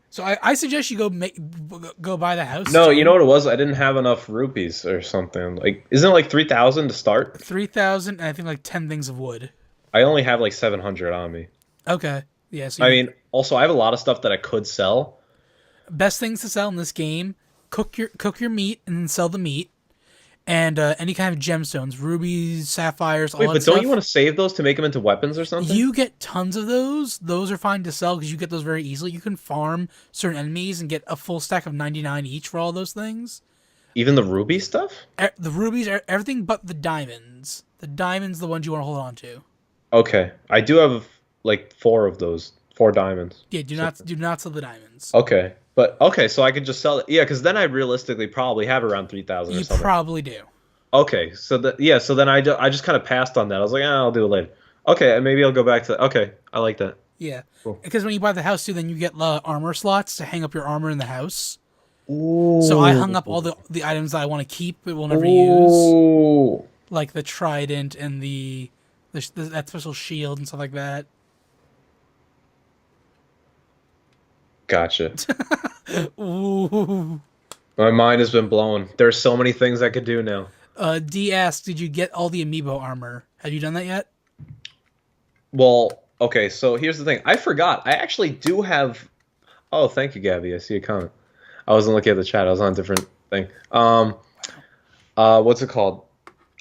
So I suggest you go buy the house No, you know too. what it was? I didn't have enough rupees or something. Like, isn't it like 3,000 to start? 3,000 and I think like 10 things of wood. I only have like 700 on me. Okay. Yeah, so I you mean, also I have a lot of stuff that I could sell. best things to sell in this game, cook your meat and then sell the meat and any kind of gemstones, rubies, sapphires, all Wait, that but don't stuff. you want to save those to make them into weapons or something? You get tons of those. Those are fine to sell because you get those very easily. You can farm certain enemies and get a full stack of 99 each for all those things. Even the ruby stuff? The rubies are everything but the diamonds. The diamonds, the ones you want to hold on to. Okay. I do have like four of those, four diamonds. Yeah, do not sell the diamonds. Okay. But okay, so I could just sell it. Yeah, because then I realistically probably have around 3,000 or You something. probably do. Okay, so so then I just kind of passed on that. I was like, I'll do it later. Okay, and maybe I'll go back to okay, I like that. Yeah, Cool. because when you buy the house too, then you get armor slots to hang up your armor in the house. Ooh. So I hung up all the items that I want to keep but will never use, Ooh. like the trident and that special shield and stuff like that. Gotcha. Ooh. My mind has been blown. There's so many things I could do now. D asked, did you get all the amiibo armor? Have you done that yet? Well, okay, so here's the thing. I forgot. I actually do have. Oh, thank you, Gabby. I see a comment. I wasn't looking at the chat. I was on a different thing. What's it called?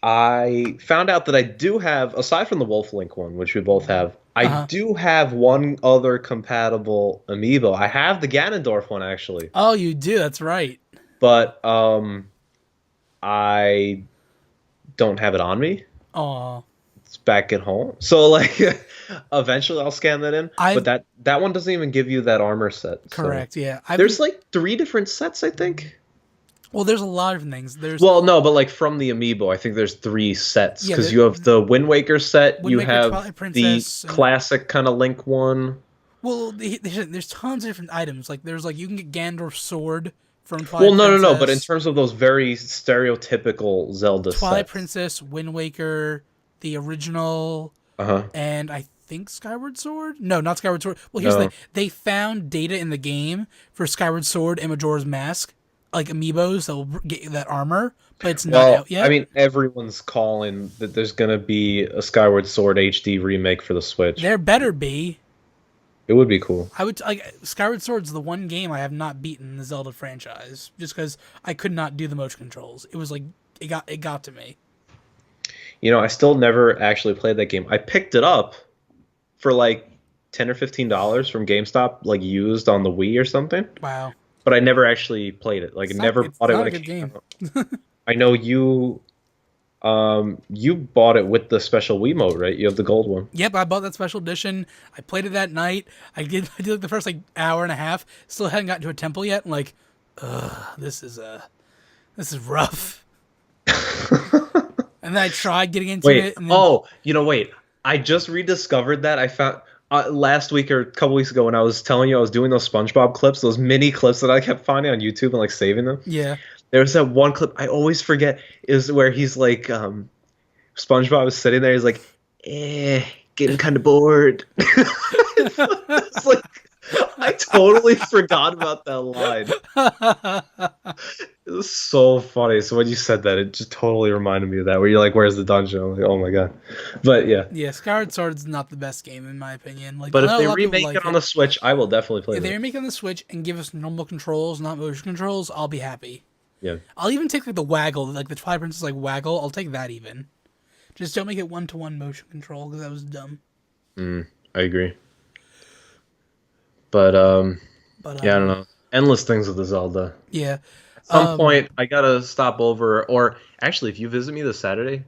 I found out that I do have, aside from the Wolf Link one, which we both have, I do have one other compatible amiibo. I have the Ganondorf one actually, Oh, you do. That's right. but I don't have it on me. Oh, It's back at home. So like, eventually I'll scan that in. I've- But that one doesn't even give you that armor set. so- correct. Yeah. There's like 3 different sets, I think. Well, there's a lot of different things. There's Well, no, but like from the amiibo, I think there's 3 sets Yeah, because you have the Wind Waker set, Wind you Waker, have Twilight the Princess, and- classic kind of Link one. well, there's tons of different items. Like there's like you can get Gandorf's sword from Twilight Well, no, Princess, but in terms of those very stereotypical Zelda Twilight sets. Princess, Wind Waker, the original, Uh-huh. and I think Skyward Sword. No, not Skyward Sword. Well, here's No. the thing: they found data in the game for Skyward Sword and Majora's Mask, like amiibos that will get you that armor, but it's not Well, out yet. I mean, everyone's calling that there's going to be a Skyward Sword HD remake for the Switch. There better be. It would be cool. I would like Skyward Sword's the one game I have not beaten in the Zelda franchise, just because I could not do the motion controls. It was like it got to me. You know, I still never actually played that game. I picked it up for like $10 or $15 from GameStop, like used on the Wii or something. Wow. But I never actually played it. Like, I never It's bought it not when a it good came game. out. I know you bought it with the special Wiimote, right? You have the gold one. Yep, I bought that special edition. I played it that night. I did like the first like hour and a half. Still hadn't gotten to a temple yet. I'm like, this is rough. And then I tried getting into Wait, it. And then, wait. I just rediscovered that. I found last week or a couple weeks ago when I was telling you I was doing those SpongeBob clips, those mini clips that I kept finding on YouTube and like saving them. yeah. There's that one clip I always forget is where he's like, SpongeBob is sitting there. He's like, getting kind of bored. It's like, I totally forgot about that line. It was so funny. So when you said that, it just totally reminded me of that. Where you're like, "Where's the dungeon?" I'm like, "Oh my god!" But yeah. Yeah, Skyward Sword's not the best game in my opinion. Like, But I if know they a lot of people remake like it on the Switch, I will definitely play if they it. remake it on the Switch and give us normal controls, not motion controls, I'll be happy. Yeah. I'll even take like the waggle, like the Twilight Princess like waggle. I'll take that even. Just don't make it 1-to-1 motion control because that was dumb. I agree. But yeah, I don't know. Endless things with the Zelda. Yeah. At some point, I gotta stop over. Or actually, if you visit me this Saturday,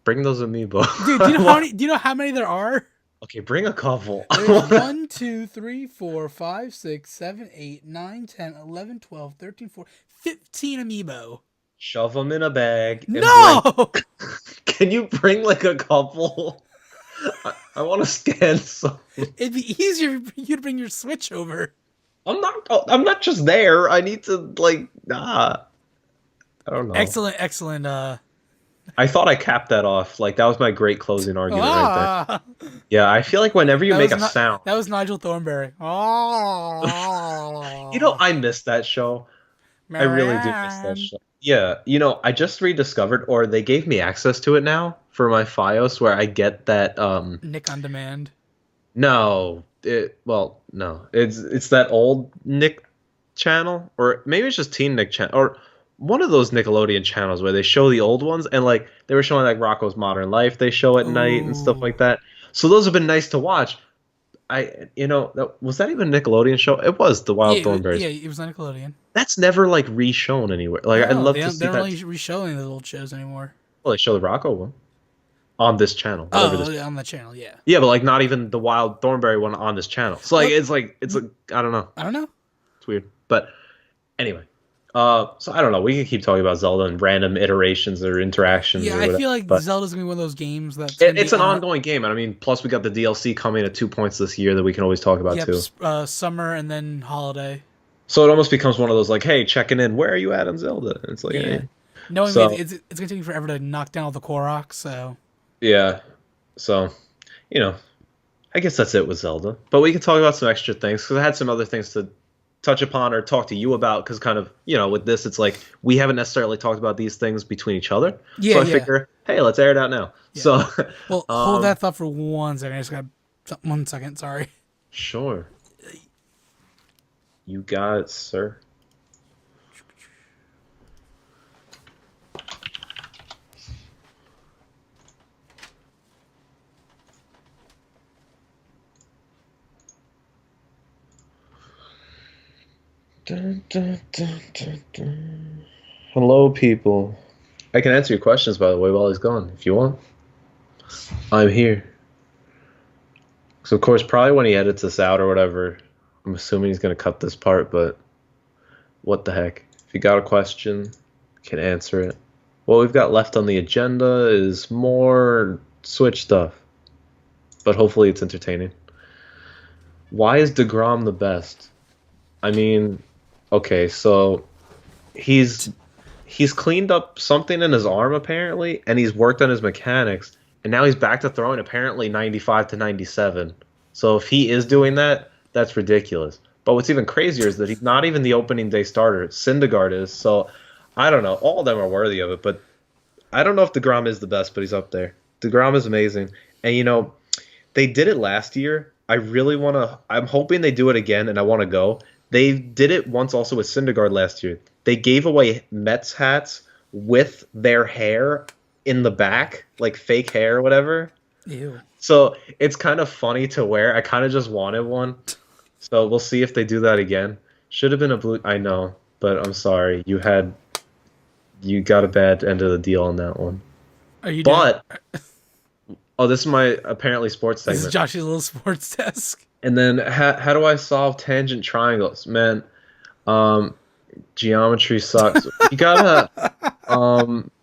bring those amiibo. Dude, do you know how many there are? Okay, bring a couple. There's 1, 2, 3, 4, 5, 6, 7, 8, 9, 10, 11, 12, 13, 14, 15 amiibo. Shove them in a bag. And No! Can you bring like a couple? I want to scan some. It'd be easier for you to bring your Switch over. I'm not. Oh, I'm not just there. I need to like. I don't know. Excellent, excellent. I thought I capped that off. Like that was my great closing argument right there. Ah, Yeah, I feel like whenever you make a sound, that was Nigel Thornberry. Oh, I miss that show. I really do miss that Marianne. show. Yeah, I just rediscovered, or they gave me access to it now for my FiOS, where I get that. Nick on Demand. No, no, it's that old Nick channel, or maybe it's just Teen Nick channel, or one of those Nickelodeon channels where they show the old ones, and like they were showing like Rocko's Modern Life, they show at night and stuff Ooh. like that. So those have been nice to watch. Was that even a Nickelodeon show? It was the Wild Thornberries. Yeah, it was on Nickelodeon. That's never like re-shown anywhere. Like I'd No, love to see they don't that. really re-showing those old shows anymore. Well, they show the Rocco one on this channel, whatever Oh, this. yeah, on the channel, yeah. Yeah, but like not even the Wild Thornberry one on this channel. So like Well, it's like I don't know. I don't know. It's weird. But anyway, so I don't know. We can keep talking about Zelda and random iterations or interactions Yeah, or I whatever. feel like But Zelda's gonna be one of those games that's gonna be it's an on. ongoing game, and I mean, plus we got the DLC coming at 2 points this year that we can always talk about Yep, too. summer and then holiday. So it almost becomes one of those like, hey, checking in. Where are you at on Zelda? And it's like, Yeah, hey. knowing me, So it's gonna take me forever to knock down all the Koroks. So yeah, so you know, I guess that's it with Zelda. But we can talk about some extra things because I had some other things to touch upon or talk to you about because kind of with this it's like we haven't necessarily talked about these things between each other. yeah, So I yeah, figure, hey, let's air it out now. yeah. So Well, hold um that thought for 1 second. I just got 1 second. Sorry. sure. You got it, sir. Dun, dun, dun, dun, dun. Hello, people. I can answer your questions, by the way, while he's gone, if you want. I'm here. So, of course, probably when he edits this out or whatever, I'm assuming he's going to cut this part, but what the heck? If you got a question, you can answer it. What we've got left on the agenda is more Switch stuff, but hopefully it's entertaining. Why is DeGrom the best? I mean, okay, so he's he's cleaned up something in his arm apparently, and he's worked on his mechanics, and now he's back to throwing apparently 95 to 97. So if he is doing that, that's ridiculous. But what's even crazier is that he's not even the opening day starter. Syndergaard is. So I don't know. All of them are worthy of it, but I don't know if DeGrom is the best, but he's up there. DeGrom is amazing. And they did it last year. I really want to. I'm hoping they do it again, and I want to go. They did it once also with Syndergaard last year. They gave away Mets hats with their hair in the back, like fake hair or whatever. Ew. So it's kind of funny to wear. I kind of just wanted one. So we'll see if they do that again. Should have been a blue. I know, but I'm sorry. You got a bad end of the deal on that one. Are you done? But oh, this is my apparently sports This is segment. Josh's little sports desk. And then how do I solve tangent triangles? Man, um, geometry sucks. You gotta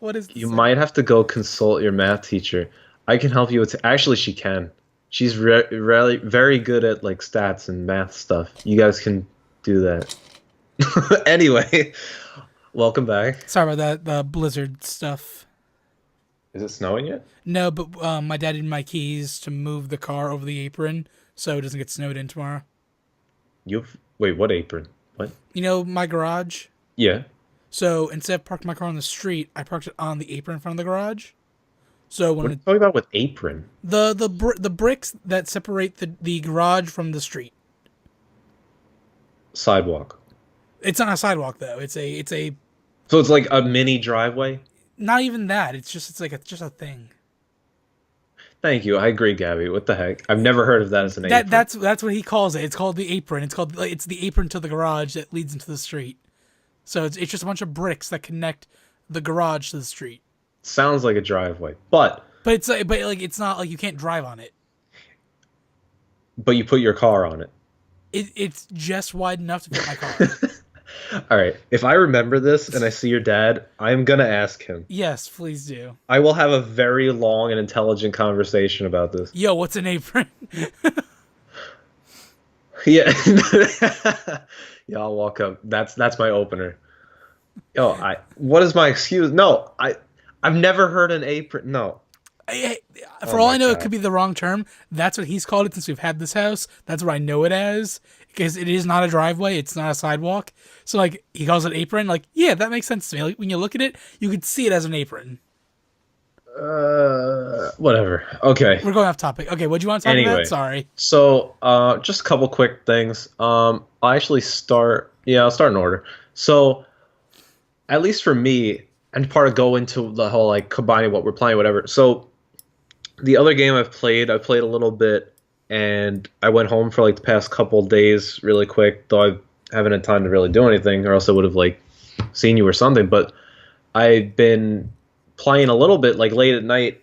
What is you this? might have to go consult your math teacher. I can help you with. Actually, she can. She's really very good at like stats and math stuff. You guys can do that. Anyway, welcome back. Sorry about that. The blizzard stuff. Is it snowing yet? No, but my dad needed my keys to move the car over the apron so it doesn't get snowed in tomorrow. Wait, what apron? What? You know my garage. Yeah. So instead of parking my car on the street, I parked it on the apron in front of the garage. So What when are you talking about with apron? the bricks that separate the garage from the street. Sidewalk. It's not a sidewalk though. It's a So it's like a mini driveway? not even that. It's just a thing. Thank you. I agree, Gabby. What the heck? I've never heard of that as an apron. That's what he calls it. It's called the apron. It's the apron to the garage that leads into the street. So it's just a bunch of bricks that connect the garage to the street. Sounds like a driveway. But It's not like you can't drive on it. you put your car on it. It's just wide enough to fit my car. All right. If I remember this and I see your dad, I'm gonna ask him. Yes, please do. I will have a very long and intelligent conversation about this. Yo, what's an apron? Yeah. Yeah, I'll walk up. That's my opener. Yo, what is my excuse? No, I've never heard an apron. No. I- Oh For all my I know, it God. could be the wrong term. That's what he's called it since we've had this house. That's what I know it as because it is not a driveway. It's not a sidewalk. So like he calls it apron. Like yeah, that makes sense to me. Like when you look at it, you could see it as an apron. Whatever. Okay. We're going off topic. Okay, what do you want to talk Anyway, about? Sorry. so just a couple quick things. I'll actually start. Yeah, I'll start in order. So at least for me, and part of go into the whole like combining what we're playing, whatever. So the other game I played a little bit, and I went home for like the past couple days really quick, though I haven't had time to really do anything, or else I would have like seen you or something. But I've been playing a little bit like late at night,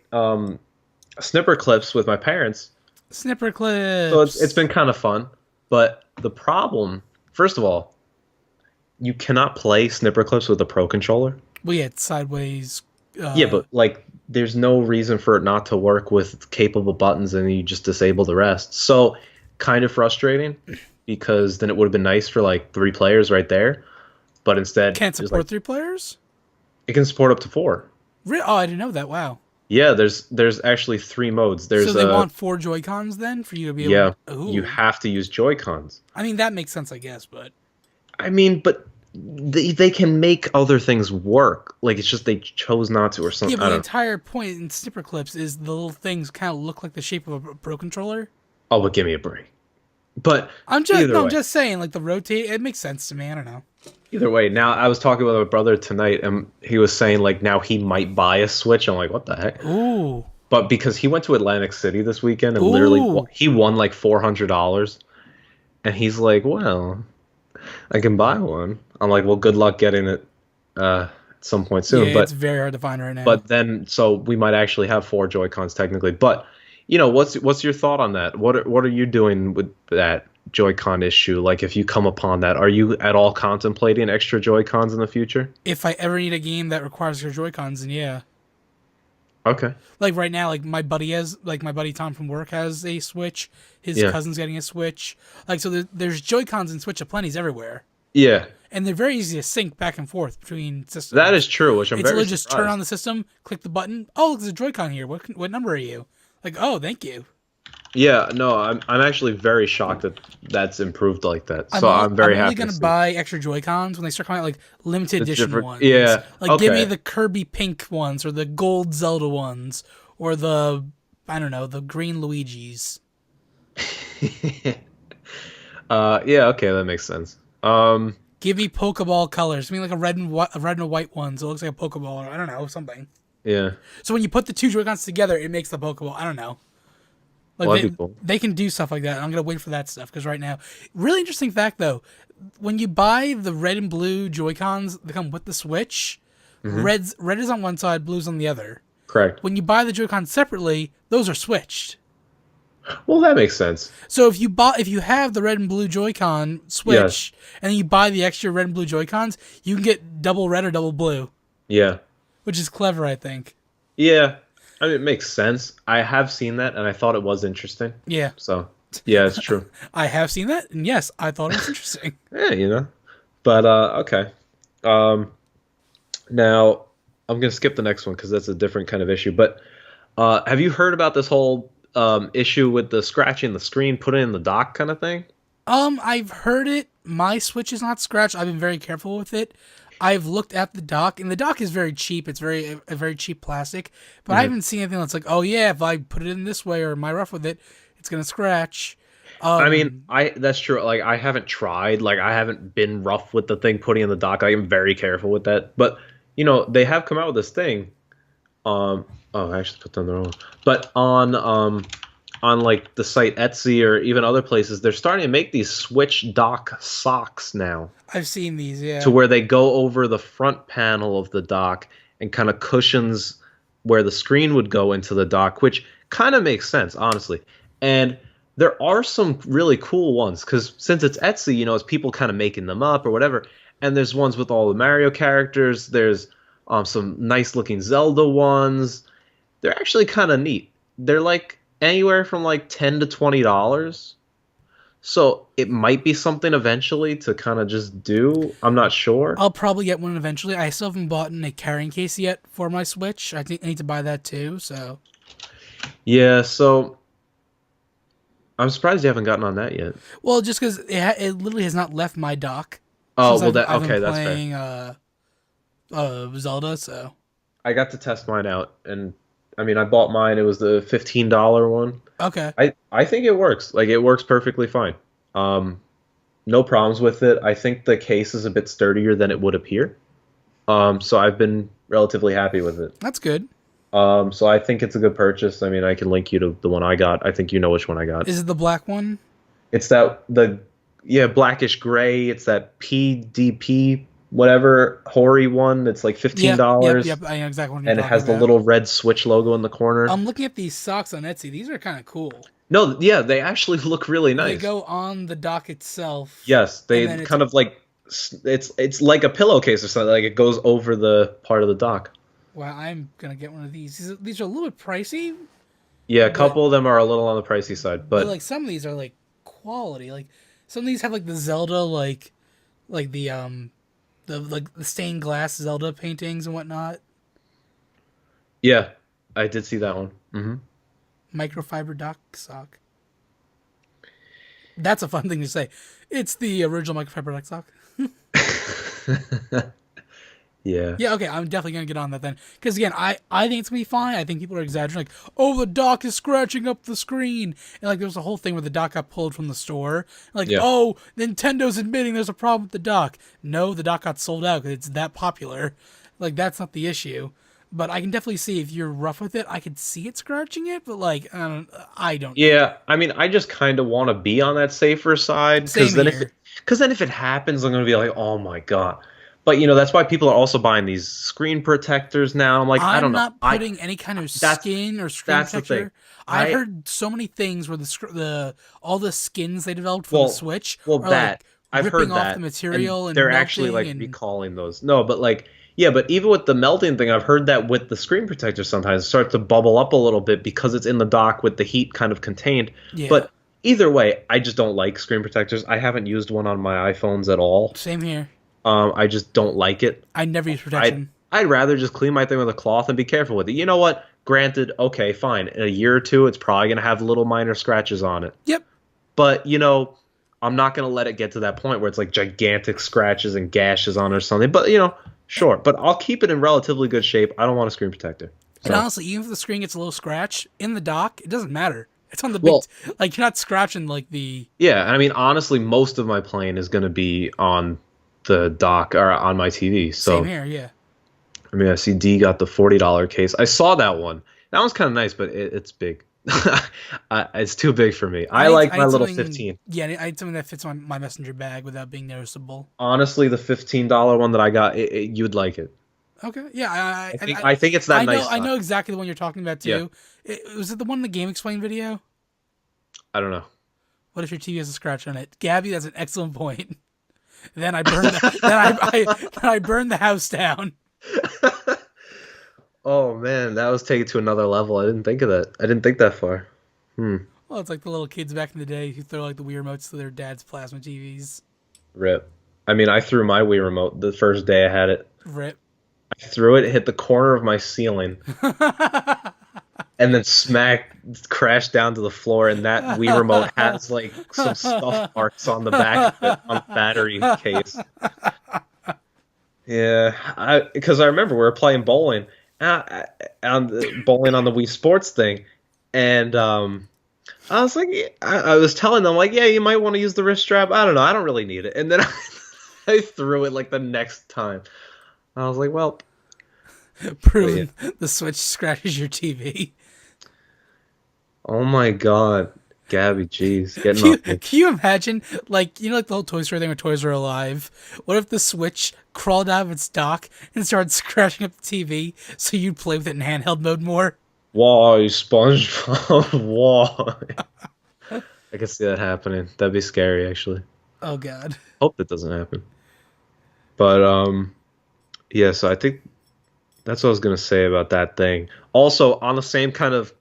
snipper clips with my parents. Snipper So it's clips. been kind of fun. But the problem, first of all, you cannot play snipper clips with a pro controller. Well, yeah, it's sideways. Yeah, but like there's no reason for it not to work with capable buttons and you just disable the rest. So kind of frustrating because then it would have been nice for like 3 players right there. But instead Can't there's support like 3 players. it can support up to 4. Oh, I didn't know that. Wow. Yeah, there's actually 3 modes. So There's they want 4 Joy-Cons then for you to be able. yeah, Ooh. you have to use Joy-Cons. I mean that makes sense, I guess, but I mean, but they can make other things work. Like it's just they chose not to or yeah, something. but I the don't. entire point in snipper clips is the little things kind of look like the shape of a pro controller. Oh, but give me a break. But I'm just either no, I'm way, just saying like the rotate. It makes sense to me. I don't know. either way. Now I was talking with my brother tonight, and he was saying like now he might buy a Switch. I'm like, what the heck? Ooh, But because he went to Atlantic City this weekend and literally Ooh. he won like $400, and he's like, well, I can buy one. I'm like, well, good luck getting it at some point soon. yeah, But it's very hard to find right now. then so we might actually have 4 Joy-Cons technically. But what's your thought on that? What are you doing with that Joy-Con issue? Like if you come upon that, are you at all contemplating extra Joy-Cons in the future? If I ever need a game that requires your Joy-Cons, then yeah. Okay. Like right now, like my buddy Tom from work has a Switch. His Yeah. cousin's getting a Switch. Like so, there's Joy-Cons and Switch aplenty's everywhere, Yeah, and they're very easy to sync back and forth between systems. that is true, which I'm It's very literally just turn surprised. on the system, click the button. Oh, look, there's a Joy-Con here. What number are you? Like, oh, thank you. Yeah, no, I'm actually very shocked that that's improved like that. So I'm very I'm only happy to gonna see. buy extra Joy-Cons when they start coming out like limited The edition different- ones. yeah, Like give me okay. the Kirby pink ones or the gold Zelda ones or the I don't know, the green Luigi's. Yeah, okay, that makes sense. Give me Pokeball colors. I mean like a red and a white one, so it looks like a Pokeball or I don't know, something. Yeah, So when you put the 2 Joy-Cons together, it makes the Pokeball. I don't know. Like well, that'd be cool. they can do stuff like that. And I'm gonna wait for that stuff because right now, really interesting fact though, when you buy the red and blue Joy-Cons that come with the Switch, Mm-hmm. red is on one side, blue's on the other. Correct. When you buy the Joy-Cons separately, those are switched. Well, that makes sense. So if you have the red and blue Joy-Con Switch Yes. and then you buy the extra red and blue Joy-Cons, you can get double red or double blue, Yeah, which is clever, I think. yeah. I mean, it makes sense. I have seen that, and I thought it was interesting. Yeah, So, yeah, it's true. I have seen that, and yes, I thought it was interesting. Yeah. But okay. Now I'm gonna skip the next one because that's a different kind of issue. But have you heard about this whole issue with the scratching the screen, put it in the dock kind of thing? I've heard it. My Switch is not scratched. I've been very careful with it. I've looked at the dock, and the dock is very cheap. It's a very cheap plastic, but I haven't seen anything that's like, oh yeah, if I put it in this way or my rough with it, it's gonna scratch. I mean, that's true. Like, I haven't tried. Like, I haven't been rough with the thing putting in the dock. I am very careful with that. But they have come out with this thing. Oh, I actually put down the wrong one. But on like the site Etsy or even other places, they're starting to make these Switch dock socks now, I've seen these, yeah. to where they go over the front panel of the dock and kind of cushions where the screen would go into the dock, which kind of makes sense, honestly. And there are some really cool ones because since it's Etsy, it's people kind of making them up or whatever. and there's ones with all the Mario characters. There's some nice looking Zelda ones. They're actually kind of neat. They're like anywhere from like $10 to $20. So it might be something eventually to kind of just do. I'm not sure. I'll probably get one eventually. I still haven't bought a carrying case yet for my Switch. I think I need to buy that too. So, Yeah, so I'm surprised you haven't gotten on that yet. well, just because it literally has not left my dock Oh, since well, I've been okay, that's fair. playing Zelda. So, I got to test mine out, and I mean, I bought mine. It was the $15 one. okay, I think it works. Like it works perfectly fine. Um, no problems with it. I think the case is a bit sturdier than it would appear. So I've been relatively happy with it. that's good. So I think it's a good purchase. I mean, I can link you to the one I got. I think you know which one I got. Is it the black one? It's that the yeah blackish gray. It's that PDP whatever hoary one. It's like fifteen Yeah, yep, dollars, yep. I know exactly what you're and it talking has the about. little red Switch logo in the corner. I'm looking at these socks on Etsy. These are kind of cool. No, yeah, they actually look really They nice. go on the dock itself, Yes, and they then it's kind of like it's like a pillowcase or something. Like it goes over the part of the dock. wow. I'm gonna get one of these. These are a little bit pricey, Yeah, a but couple of them are a little on the pricey side, but like some of these are like quality. Like some of these have like the Zelda like the like the stained glass Zelda paintings and whatnot. yeah, I did see that one. Microfiber dock sock. That's a fun thing to say. It's the original microfiber dock sock. Yeah. Yeah, okay, I'm definitely gonna get on that then. Because again, I think it's gonna be fine. I think people are exaggerating, like, oh, the dock is scratching up the screen, and like there was a whole thing where the dock got pulled from the store. Like, Yeah. oh, Nintendo's admitting there's a problem with the dock. No, the dock got sold out because it's that popular. Like that's not the issue. But I can definitely see if you're rough with it, I could see it scratching it. But like, I don't know. Yeah, I mean, I just kind of want to be on that safer side Same here. because then if it happens, I'm gonna be like, oh my god. But that's why people are also buying these screen protectors now. I'm like, I don't I'm know. not putting any kind of That's skin or screen that's the thing. protector. I've I heard so many things where the all the skins they developed for the well, Switch well are that like I've ripping heard off the that, and material and they're actually melting like and recalling those. No, but like yeah, but even with the melting thing, I've heard that with the screen protector sometimes it starts to bubble up a little bit because it's in the dock with the heat kind of contained. yeah. But either way, I just don't like screen protectors. I haven't used one on my iPhones at all. Same here. I just don't like it. I never use I'd protection. I'd rather just clean my thing with a cloth and be careful with it. You know what? Granted, okay, fine. In a year or two, it's probably gonna have little minor scratches on it. Yep. But I'm not gonna let it get to that point where it's like gigantic scratches and gashes on it or something. But sure. But I'll keep it in relatively good shape. I don't want a screen protector. And So honestly, even if the screen gets a little scratch in the dock, it doesn't matter. It's on the big well, like you're not scratching like the yeah. I mean, honestly, most of my playing is gonna be on the dock or on my TV. same So here. Yeah. I mean, I see D got the $40 case. I saw that one. That one's kind of nice, but it's big. It's too big for me. I like I my need little something. 15. Yeah, I need something that fits on my messenger bag without being noticeable. Honestly, the $15 one that I got, you'd like it. Okay. Yeah, I think it's that I know nice I know size. exactly the one you're talking about Yeah, too. Was it the one in the Game Explain video? I don't know. What if your TV has a scratch on it? Gabby, that's an excellent point. Then I burned then I burned the house down. Oh man, that was taken to another level. I didn't think of that. I didn't think that far. Well, it's like the little kids back in the day who throw like the Wii remotes to their dad's plasma TVs. Rip. I mean, I threw my Wii remote the first day I had it. Rip. I threw it, hit the corner of my ceiling, and then crashed down to the floor. And that Wii remote has like some scuff marks on the back of it on the battery case. Yeah, because I remember we were playing bowling, bowling on the Wii Sports thing, and I was like, I was telling them like, yeah, you might want to use the wrist strap. I don't know, I don't really need it. And then I threw it like the next time. I was like, well, Proven the Switch scratches your TV. oh my god, Gabby, jeez, getting Can you, off me. can you imagine, like, like the whole Toy Story thing with Toys Are Alive? What if the Switch crawled out of its dock and started scratching up the TV so you'd play with it in handheld mode more? Why, SpongeBob? Why? I can see that happening. That'd be scary, actually. Oh, God. Hope that doesn't happen. But yeah. So I think that's what I was gonna say about that thing. Also, on the same kind of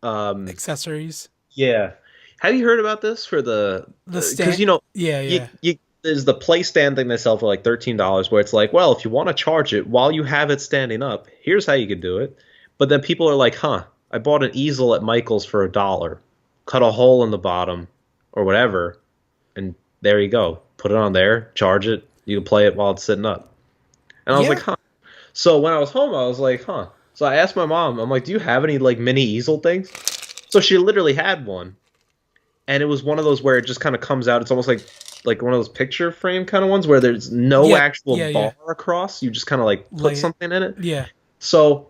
um, Accessories. yeah. Have you heard about this for the? The Because stand. Yeah, yeah. you there's the play stand thing they sell for like $13, where it's like, well, if you want to charge it while you have it standing up, here's how you could do it. But then people are like, huh, I bought an easel at Michael's for $1, cut a hole in the bottom or whatever, and there you go. Put it on there, charge it. You can play it while it's sitting up. And I was like, Yeah. huh. So when I was home, I was like, huh. So I asked my mom, I'm like, do you have any like mini easel things? So she literally had one, and it was one of those where it just kind of comes out. It's almost like one of those picture frame kind of ones where there's no Yep. actual Yeah, yeah. bar across. You just kind of like put Lay it. something in it. Yeah. So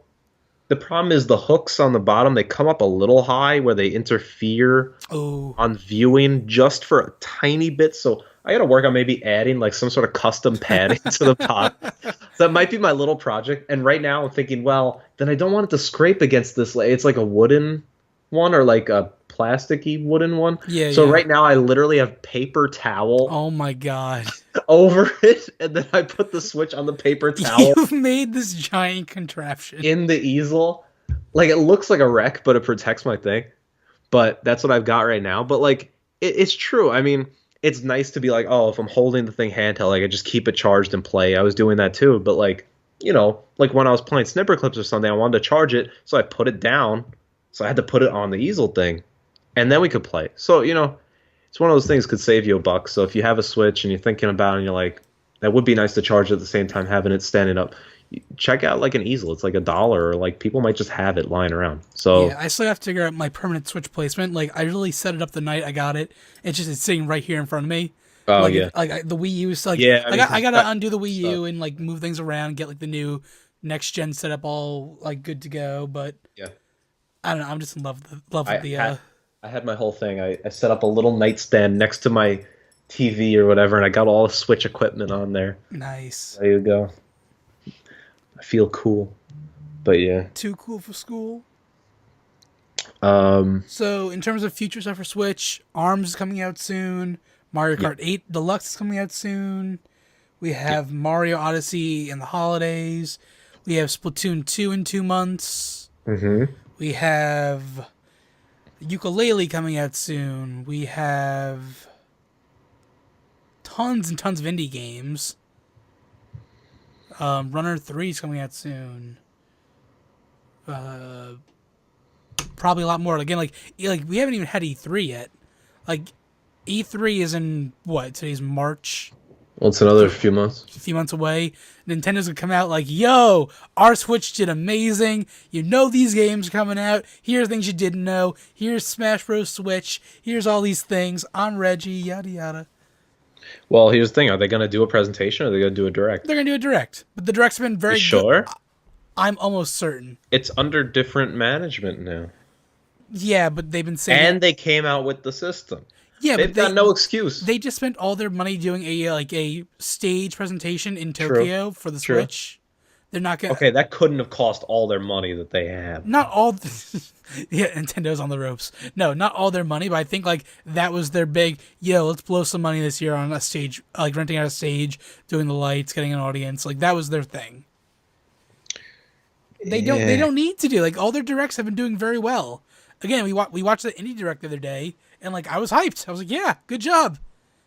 the problem is the hooks on the bottom, they come up a little high where they interfere Oh. on viewing just for a tiny bit. So I got to work on maybe adding like some sort of custom padding to the pot. That might be my little project. And right now I'm thinking, well, then I don't want it to scrape against this. It's like a wooden one or like a plasticky wooden one. Yeah, So yeah. right now I literally have paper towel Oh my god. over it, and then I put the switch on the paper towel You've made this giant contraption. in the easel. Like it looks like a wreck, but it protects my thing. But that's what I've got right now. But like it's true. I mean, it's nice to be like, oh, if I'm holding the thing handheld, like I just keep it charged and play. I was doing that too. But like, like when I was playing Snipper Clips or something, I wanted to charge it, so I put it down. So I had to put it on the easel thing, and then we could play. So it's one of those things could save you $1. So if you have a Switch and you're thinking about it and you're like, that would be nice to charge at the same time having it standing up, check out like an easel. It's like $1, or like people might just have it lying around. So Yeah, I still have to figure out my permanent Switch placement. Like, I really set it up the night I got it. It's sitting right here in front of me. oh Like, yeah, the Wii U is like, yeah. I mean, I 'cause gotta undo the Wii stuff. U and like move things around, get like the new next gen setup all like good to go. But Yeah, I don't know. I'm just in love with I the had I had my whole thing. I set up a little nightstand next to my TV or whatever, and I got all the Switch equipment on there. nice. There you go. I feel cool. But yeah. Too cool for school. Um. So in terms of future stuff for Switch, ARMS is coming out soon. Mario Yeah. Kart 8 Deluxe is coming out soon. We Yeah. have Mario Odyssey in the holidays. We have Splatoon 2 in 2 months. Mhm. We have Ukulele coming out soon. We have tons and tons of indie games. Runner 3 is coming out soon. Probably a lot more. Again, like we haven't even had E3 yet. Like E3 is in what? Today's March. Well, it's another few months. A few months away. Nintendo's gonna come out like, yo, our Switch did amazing. You know these games are coming out. Here's things you didn't know. Here's Smash Bros. Switch. Here's all these things. I'm Reggie. Yada yada. Well, here's the thing: are they going to do a presentation, or are they going to do a direct? They're gonna do a direct, but the direct's been You very good. sure? I'm almost certain. It's under different management now, Yeah, but they've been saying and they came out with the system. yeah, They've but got no excuse. they just spent all their money doing a stage presentation in True. Tokyo for the True. Switch. They're not gonna. Okay, that couldn't have cost all their money that they have. Not all. Yeah, Nintendo's on the ropes. No, not all their money, but I think like that was their big. Yo, let's blow some money this year on a stage, like renting out a stage, doing the lights, getting an audience. Like that was their thing. They don't need to do like all their directs have been doing very well. Again, we watched the indie direct the other day, and like I was hyped. I was like, yeah, good job,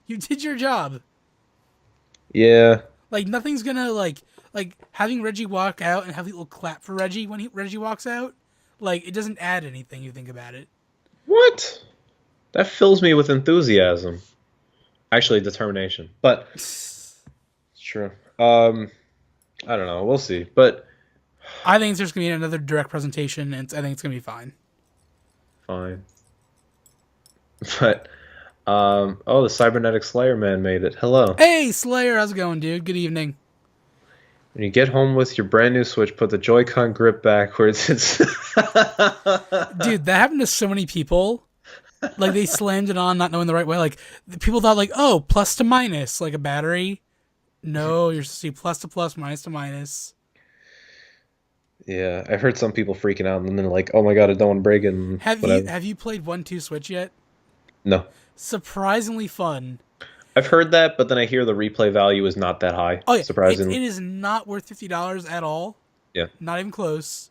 you did your job. Yeah. Like nothing's gonna like having Reggie walk out and have people clap for Reggie when Reggie walks out. Like it doesn't add anything. You think about it. What? That fills me with enthusiasm. Actually, determination. But it's true. I don't know. We'll see. But I think there's gonna be another direct presentation, and I think it's gonna be fine. fine. But oh, the cybernetic Slayer man made it. Hello. Hey Slayer, how's it going, dude? Good evening. When you get home with your brand new Switch, put the Joy-Con grip backwards. It's Dude, that happened to so many people. Like they slammed it on, not knowing the right way. Like people thought, like, oh, plus to minus, like a battery. No, you're supposed to see plus to plus, minus to minus. Yeah, I've heard some people freaking out and then like, oh my god, I don't want to break it. And Have whatever. you played 1-2 Switch yet? No. Surprisingly fun. I've heard that, but then I hear the replay value is not that high, Oh yeah, surprisingly. it is not worth $50 at all. Yeah. Not even close.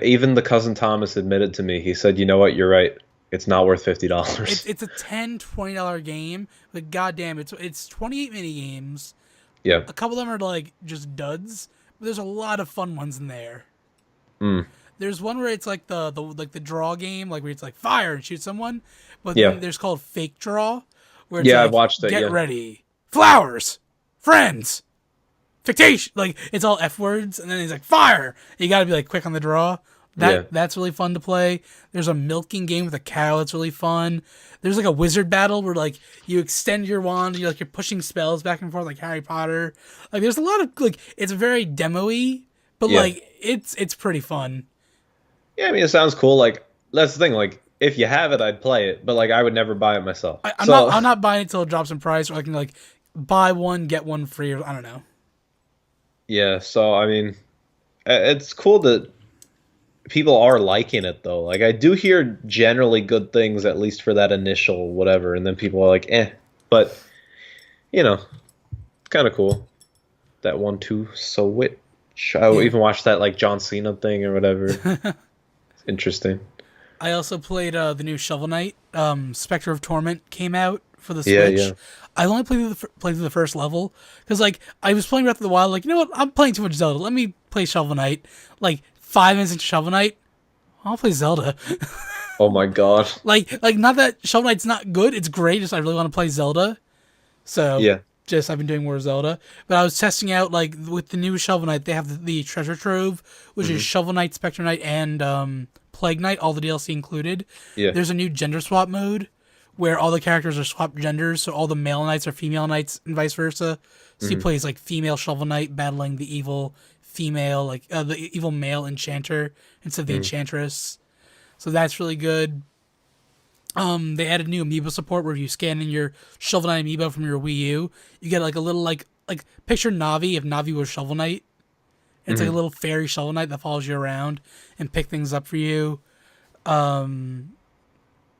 Even the cousin Thomas admitted to me. He said, "You know what? You're right. It's not worth $50." It's a $10-$20 game, but goddamn, it's 28 mini games. Yeah. A couple of them are like just duds, but there's a lot of fun ones in there. Mm. There's one where it's like the draw game, like where it's like fire and shoot someone, but then Yeah. there's called fake draw, where it's Yeah, I've like watched it. get Yeah. ready, flowers, friends, fictation, like it's all F words, and then he's like fire. You got to be like quick on the draw. Yeah. That's really fun to play. There's a milking game with a cow that's really fun. There's like a wizard battle where like you extend your wand, you're pushing spells back and forth like Harry Potter. Like there's a lot of like it's very demo-y, but Yeah. like it's pretty fun. Yeah, I mean, it sounds cool. Like, that's the thing. Like, if you have it, I'd play it, but like, I would never buy it myself. So, I'm not buying it till it drops in price, or I can like buy one get one free, or I don't know. yeah. So, I mean, it's cool that people are liking it though. Like, I do hear generally good things, at least for that initial whatever, and then people are like, eh. But you know, it's kind of cool. That 1-2 switch. I Yeah. even watched that like John Cena thing or whatever. It's interesting. I also played the new Shovel Knight. Spectre of Torment came out for the Yeah, Switch. yeah. I only played through the first level because like I was playing Breath of the Wild. Like you know what, I'm playing too much Zelda. Let me play Shovel Knight. Like 5 minutes into Shovel Knight, I'll play Zelda. Oh my god. like not that Shovel Knight's not good. It's great. Just I really want to play Zelda. So Yeah. just I've been doing more Zelda. But I was testing out like with the new Shovel Knight, they have the treasure trove, which is Shovel Knight, Spectre Knight, and Plague Knight, all the DLC included. Yeah. There's a new gender swap mode where all the characters are swapped genders, so all the male knights are female knights and vice versa. So he plays like female Shovel Knight battling the evil female, like the evil male enchanter instead of the enchantress. So that's really good. They added new amiibo support where if you scan in your Shovel Knight amiibo from your Wii U, you get like a little like picture Navi if Navi was Shovel Knight. It's like a little fairy Shovel Knight that follows you around and pick things up for you. And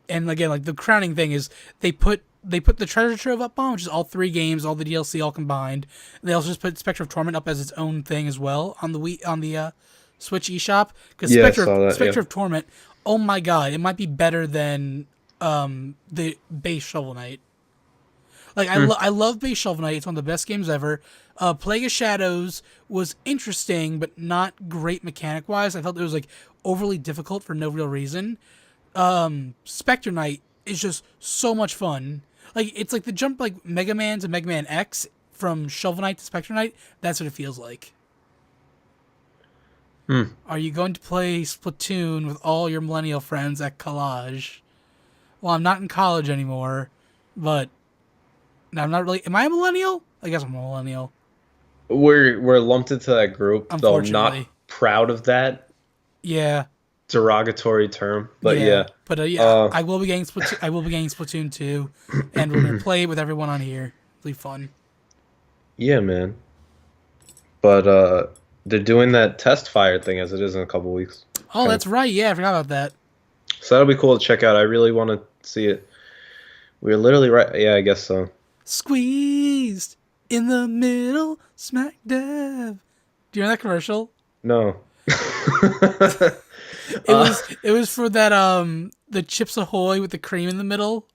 again, like the crowning thing is they put the treasure trove up on, which is all 3 games, all the DLC, all combined. They also just put Spectre of Torment up as its own thing as well on the Switch eShop because Yeah, I saw that, Spectre yeah. of Torment, oh my god, it might be better than the base Shovel Knight. Like I love base Shovel Knight. It's one of the best games ever. Plague of Shadows was interesting, but not great mechanic wise. I felt it was like overly difficult for no real reason. Spectre Knight is just so much fun. Like it's like the jump like Mega Man to Mega Man X from Shovel Knight to Spectre Knight. That's what it feels like. Are you going to play Splatoon with all your millennial friends at college? Well, I'm not in college anymore, but I'm not really. Am I a millennial? I guess I'm a millennial. We're lumped into that group, though I'm not Unfortunately. proud of that Yeah. derogatory term. But yeah. But yeah, Uh, I will be getting Splatoon. I will be getting Splatoon 2, and we're gonna play it with everyone on here. It'll be fun. yeah, man. But they're doing that test fire thing as it is in a couple weeks. Oh, that's right. Yeah, I forgot about that. So that'll be cool to check out. I really want to see it. We're literally right. Yeah, I guess so. Squeezed in the middle, smack dab. Do you know that commercial? No. It was for that the Chips Ahoy with the cream in the middle,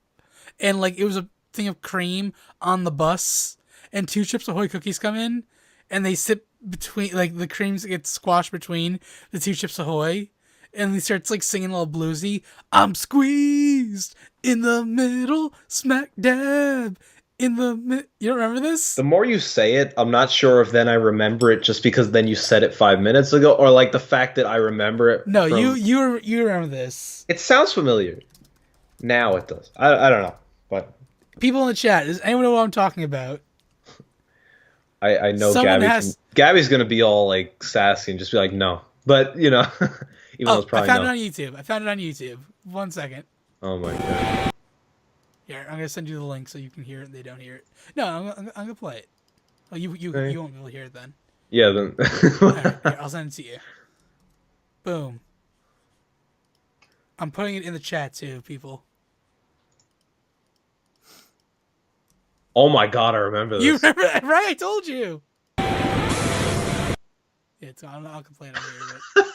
and like it was a thing of cream on the bus, and 2 Chips Ahoy cookies come in, and they sit between like the creams get squashed between the 2 Chips Ahoy, and he starts like singing a little bluesy. I'm squeezed in the middle, smack dab in the You don't remember this? The more you say it, I'm not sure if then I remember it just because then you said it 5 minutes ago, or like the fact that I remember it. No, from- you remember this. It sounds familiar. Now it does. I don't know, but People in the chat, does anyone know what I'm talking about? I know Someone has- Gabby's gonna be all like sassy and just be like no, but you know, even though Oh, it's I probably found no. it on YouTube. I found it on YouTube. 1 second. Oh my god. Here, I'm gonna send you the link so you can hear it and they don't hear it. No, I'm gonna play it. Oh, you Okay. you won't be able to hear it then. Yeah, then. Alright, here, I'll send it to you. Boom. I'm putting it in the chat too, people. Oh my god, I remember You this. remember that, right? I told you. Yeah, it's I'll complain over here,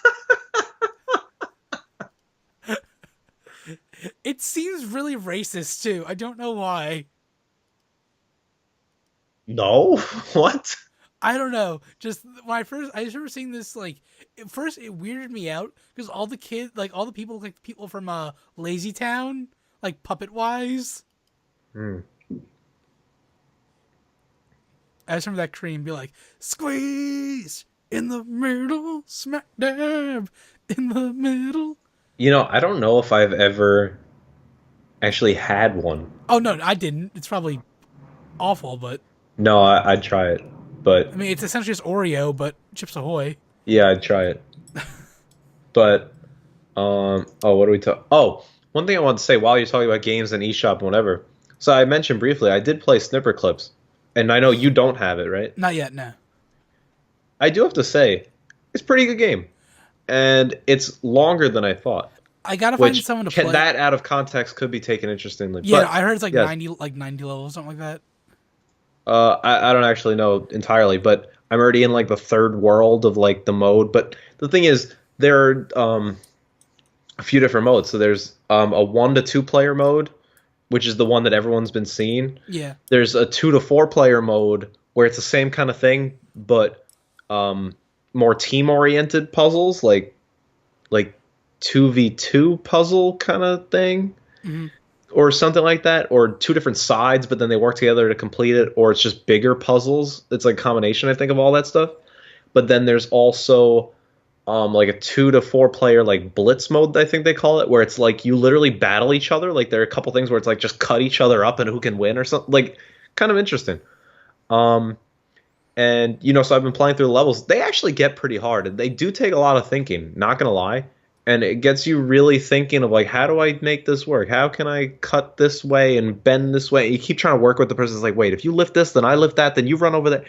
but it seems really racist too. I don't know why. No? What? I don't know. Just when I remember seeing this, like at first it weirded me out because all the kids, like all the people, like the people from Lazy Town, like puppet wise. Hmm. I just remember that cream be like, squeeze in the middle, smack dab in the middle. I don't know if I've ever actually had one. Oh no, I didn't. It's probably awful, but No, I'd try it. I But mean, it's essentially just Oreo, but Chips Ahoy. yeah, I'd try it. But oh, what do we talk? Oh, one thing I wanted to say while you're talking about games and eShop and whatever. So I mentioned briefly I did play Snipper Clips, and I know you don't have it, right? Not yet, no. I do have to say, it's a pretty good game, and it's longer than I thought, I gotta find which someone to play. that out of context could be taken interestingly. Yeah, But I heard it's like yes, 90 levels, something like that. I don't actually know entirely, but I'm already in like the third world of like the mode. But the thing is, there are a few different modes. So there's a 1 to 2 player mode, which is the one that everyone's been seeing. Yeah. There's a 2 to 4 player mode where it's the same kind of thing, but more team oriented puzzles, like 2v2 puzzle kind of thing, Hmm. or something like that, or 2 different sides, but then they work together to complete it, or it's just bigger puzzles. It's like a combination, I think, of all that stuff. But then there's also like a 2 to 4 player like blitz mode, I think they call it, where it's like you literally battle each other. Like there are a couple things where it's like just cut each other up and who can win or something. Like kind of interesting. Um, and so I've been playing through the levels. They actually get pretty hard, and they do take a lot of thinking. Not gonna lie, and it gets you really thinking of like, how do I make this work? How can I cut this way and bend this way? You keep trying to work with the person. It's like, wait, if you lift this, then I lift that, then you run over there.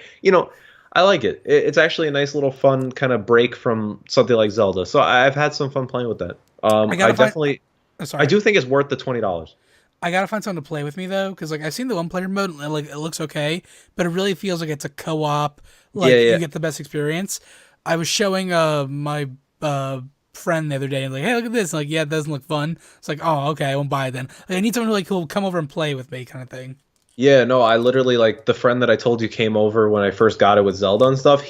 I like it. It's actually a nice little fun kind of break from something like Zelda. So I've had some fun playing with that. I I gotta find. definitely, Oh, I sorry. do think it's worth the $20. I gotta find someone to play with me though, because like I've seen the one player mode, and like it looks okay, but it really feels like it's a co-op. Yeah, Like you yeah, get the best experience. I was showing my friend the other day, and like, hey, look at this. Like, yeah, it doesn't look fun. It's like, oh, okay, I won't buy it then. Like, I need someone who'll come over and play with me, kind of thing. yeah. No, I literally like the friend that I told you came over when I first got it with Zelda and stuff.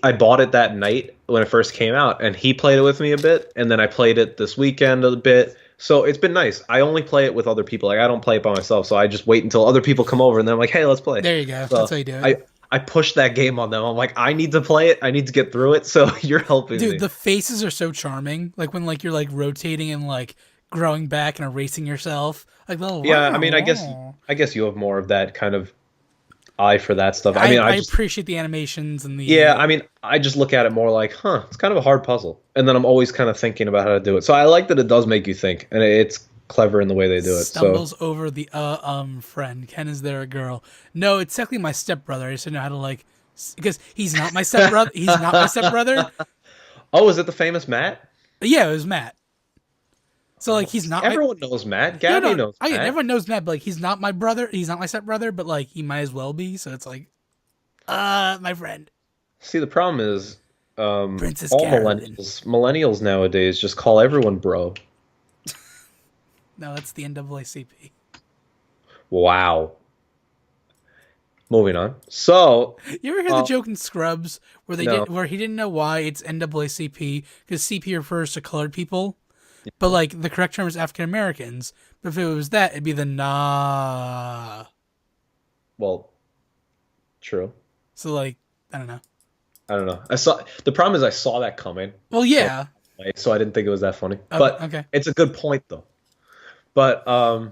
I bought it that night when it first came out, and he played it with me a bit, and then I played it this weekend a bit. So it's been nice. I only play it with other people. Like I don't play it by myself, so I just wait until other people come over, and then I'm like, hey, let's play. There you go. That's So how you do it. I push that game on them. I'm like, I need to play it. I need to get through it. So you're helping Dude, me. the faces are so charming. Like when like you're like rotating and like growing back and erasing yourself. Like little. Yeah, I mean, I guess you have more of that kind of eye for that stuff. I I mean, I appreciate the animations and the. yeah, I mean, I just look at it more like, huh, it's kind of a hard puzzle, and then I'm always kind of thinking about how to do it. So I like that it does make you think, and it's clever in the way they do it. So Stumbles over the friend. Ken, is there a girl? No, it's technically my stepbrother. I just don't know how to like because he's not my stepbrother. He's not my stepbrother. oh, is it the famous Matt? Yeah, it was Matt. So like he's not my. Everyone knows Matt. No, Gabby no, knows I get Matt. everyone knows Matt, but like he's not my brother. He's not my stepbrother, but like he might as well be. So it's like, my friend, See, the problem is, Princess all Carolyn. millennials nowadays just call everyone bro. No, that's the NAACP. Wow. Moving on. So, You ever hear the uh, joke in Scrubs where no. where he didn't know why it's NAACP because CP refers to colored people, but like the correct term is African Americans. But if it was that, it'd be the nah. Well, true. So like I don't know. I don't know. The problem is I saw that coming, Well, yeah. so I didn't think it was that funny. Okay. But Okay. it's a good point though. But the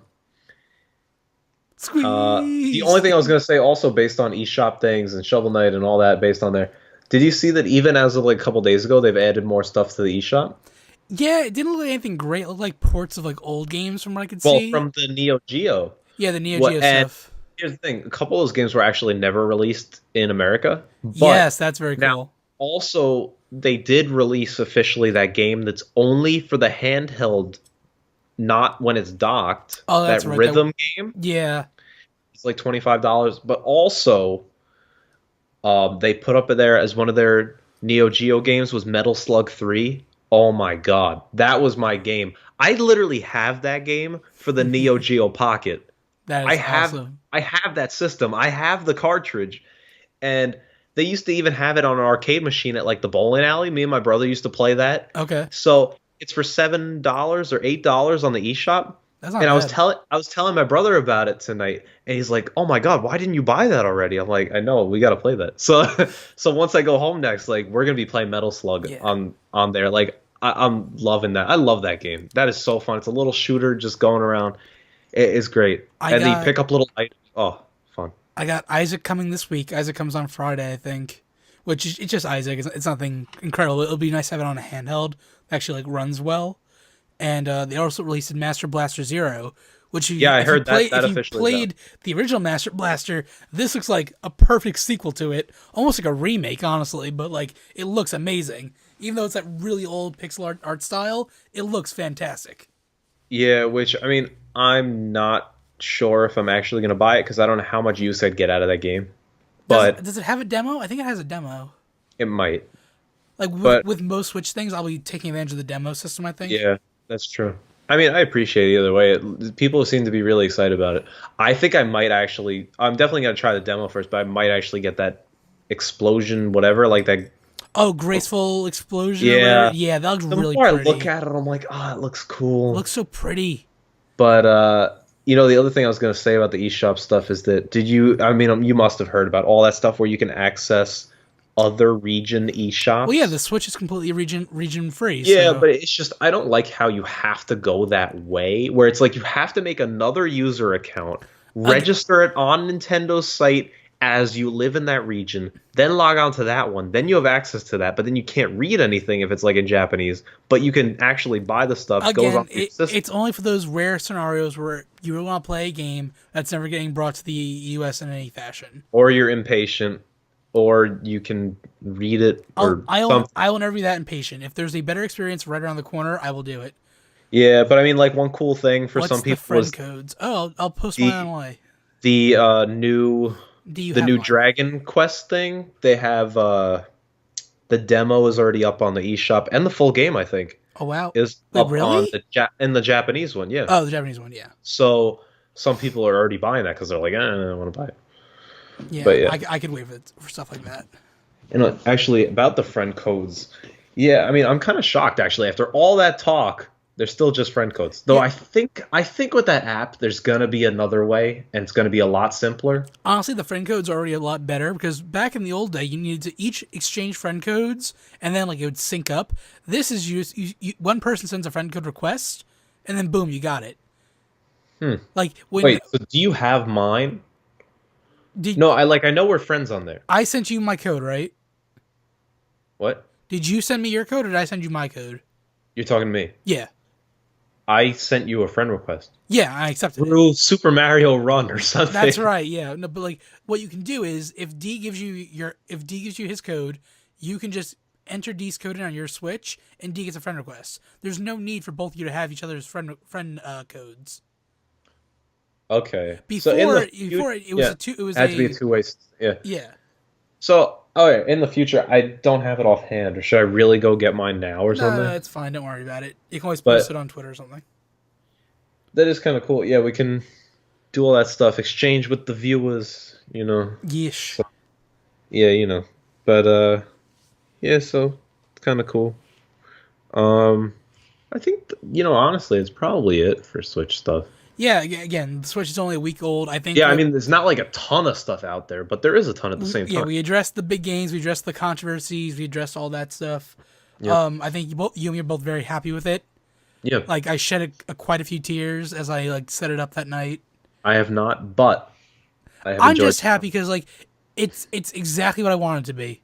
Squeeze. only thing I was gonna say, also based on eShop things and Shovel Knight and all that, based on there, did you see that even as of like a couple days ago, they've added more stuff to the eShop? Yeah, it didn't look like anything great. It looked like ports of like old games from what I could Well, see. from the Neo Geo. Yeah, the Neo What? Geo And stuff. here's the thing: a couple of those games were actually never released in America, but Yes, that's very now cool. also they did release officially that game that's only for the handheld, not when it's docked. Oh, that's That right. rhythm game. Yeah. It's like $25, but also they put up there as one of their Neo Geo games was Metal Slug 3. Oh my God, that was my game. I literally have that game for the Neo Geo Pocket. That I is have awesome. I have that system. I have the cartridge, and they used to even have it on an arcade machine at like the bowling alley. Me and my brother used to play that. Okay, So it's for $7 or $8 on the eShop. that's not And bad. I was telling my brother about it tonight, and he's like, "Oh my God, why didn't you buy that already?" I'm like, "I know, we got to play that." So so once I go home next, like we're gonna be playing Metal Slug Yeah, on there. Like I'm loving that. I love that game. That is so fun. It's a little shooter just going around. It is great. I And you got pick up little items. Oh, fun. I got Isaac coming this week. Isaac comes on Friday, I think. Which is it's just Isaac. It's nothing incredible. It'll be nice to have it on a handheld. That actually like runs well. And they also released Master Blaster Zero, which Yeah, I heard that if that you officially is out. played the original Master Blaster, this looks like a perfect sequel to it, almost like a remake, honestly. But like it looks amazing, even though it's that really old pixel art style. It looks fantastic. Yeah, which I mean, I'm not sure if I'm actually gonna buy it because I don't know how much use I'd get out of that game. But Does it have a demo? I think it has a demo. it might. Like But with most Switch things, I'll be taking advantage of the demo system. I think. yeah, that's true. I mean, I appreciate it either way. People seem to be really excited about it. I think I might actually. I'm definitely gonna try the demo first, but I might actually get that explosion, whatever, like that. Oh, graceful explosion or whatever. Yeah. Yeah, that looks The really more I look pretty. at it, I'm like, oh, it looks It cool. looks so pretty. But the other thing I was gonna say about the eShop stuff is that did you? I mean, you must have heard about all that stuff where you can access other region Well, yeah, the eShops. Switch is completely region free, Yeah, so but it's just I don't like how you have to go that way, where it's like you have to make another user account, ag- register it on Nintendo's site as you live in that region, then log on to that one. Then you have access to that, but then you can't read anything if it's like in Japanese, but you can actually buy the stuff, goes again, on your system. it's only for those rare scenarios where you really want to play a game that's never getting brought to the U.S. in any fashion. Or you're impatient, or you can read it or something. I will never be that impatient. If there's a better experience right around the corner, I will do it. Yeah, but I mean, like one cool thing for some What's the people friend was codes? Oh, I'll post mine the online. new Do you the have new mine? Dragon Quest thing. They have the demo is already up on the eShop, and the full game I think Oh wow! is Wait, up on really? in the Japanese one. Yeah, Oh, the Japanese one, yeah, so some people are already buying that because they're like, I don't want to buy it. yeah. But yeah, I could wait for stuff like that. and actually about the friend codes, yeah, I mean I'm kind of shocked actually after all that talk. They're still just friend codes, though. Yeah, I think with that app, there's gonna be another way, and it's gonna be a lot simpler. honestly, the friend code's already a lot better because back in the old day, you needed to each exchange friend codes and then like it would sync up. This is just one person sends a friend code request and then boom, you got it. Like when Wait, so do you have mine? did No, I know we're friends on there. I sent you my code, right? What? Did you send me your code or did I send you my code? You're talking to me. Yeah, I sent you a friend request yeah, I accepted it. through Super Mario Run or something. That's right. Yeah. No, but like what you can do is if D gives you his code, you can just enter D's code in on your Switch and D gets a friend request. There's no need for both of you to have each other's friend codes. Okay. So in Before the before future, it was yeah, a two it was it had to be a a two-way. Yeah. yeah. So, in the future, I don't have it offhand, or should I really go get mine now or No, something? it's fine. Don't worry about it. You can always post But it on Twitter or something. that is kind of cool. Yeah, we can do all that stuff, exchange with the viewers, you know. Yeesh. Yeah, you know. But yeah, so it's kind of cool. Um, I think honestly, it's probably it for Switch stuff. Yeah. Again, the Switch is only a week old. I think. Yeah, I mean, there's not like a ton of stuff out there, but there is a ton at the same Yeah, time. we addressed the big games. We addressed the controversies. We addressed all that stuff. Yep. I think you and me are both very happy with it. Yeah, Like I shed quite a few tears as I like set it up that night. I have not, but I have I'm enjoyed. just happy because like it's exactly what I wanted it to be.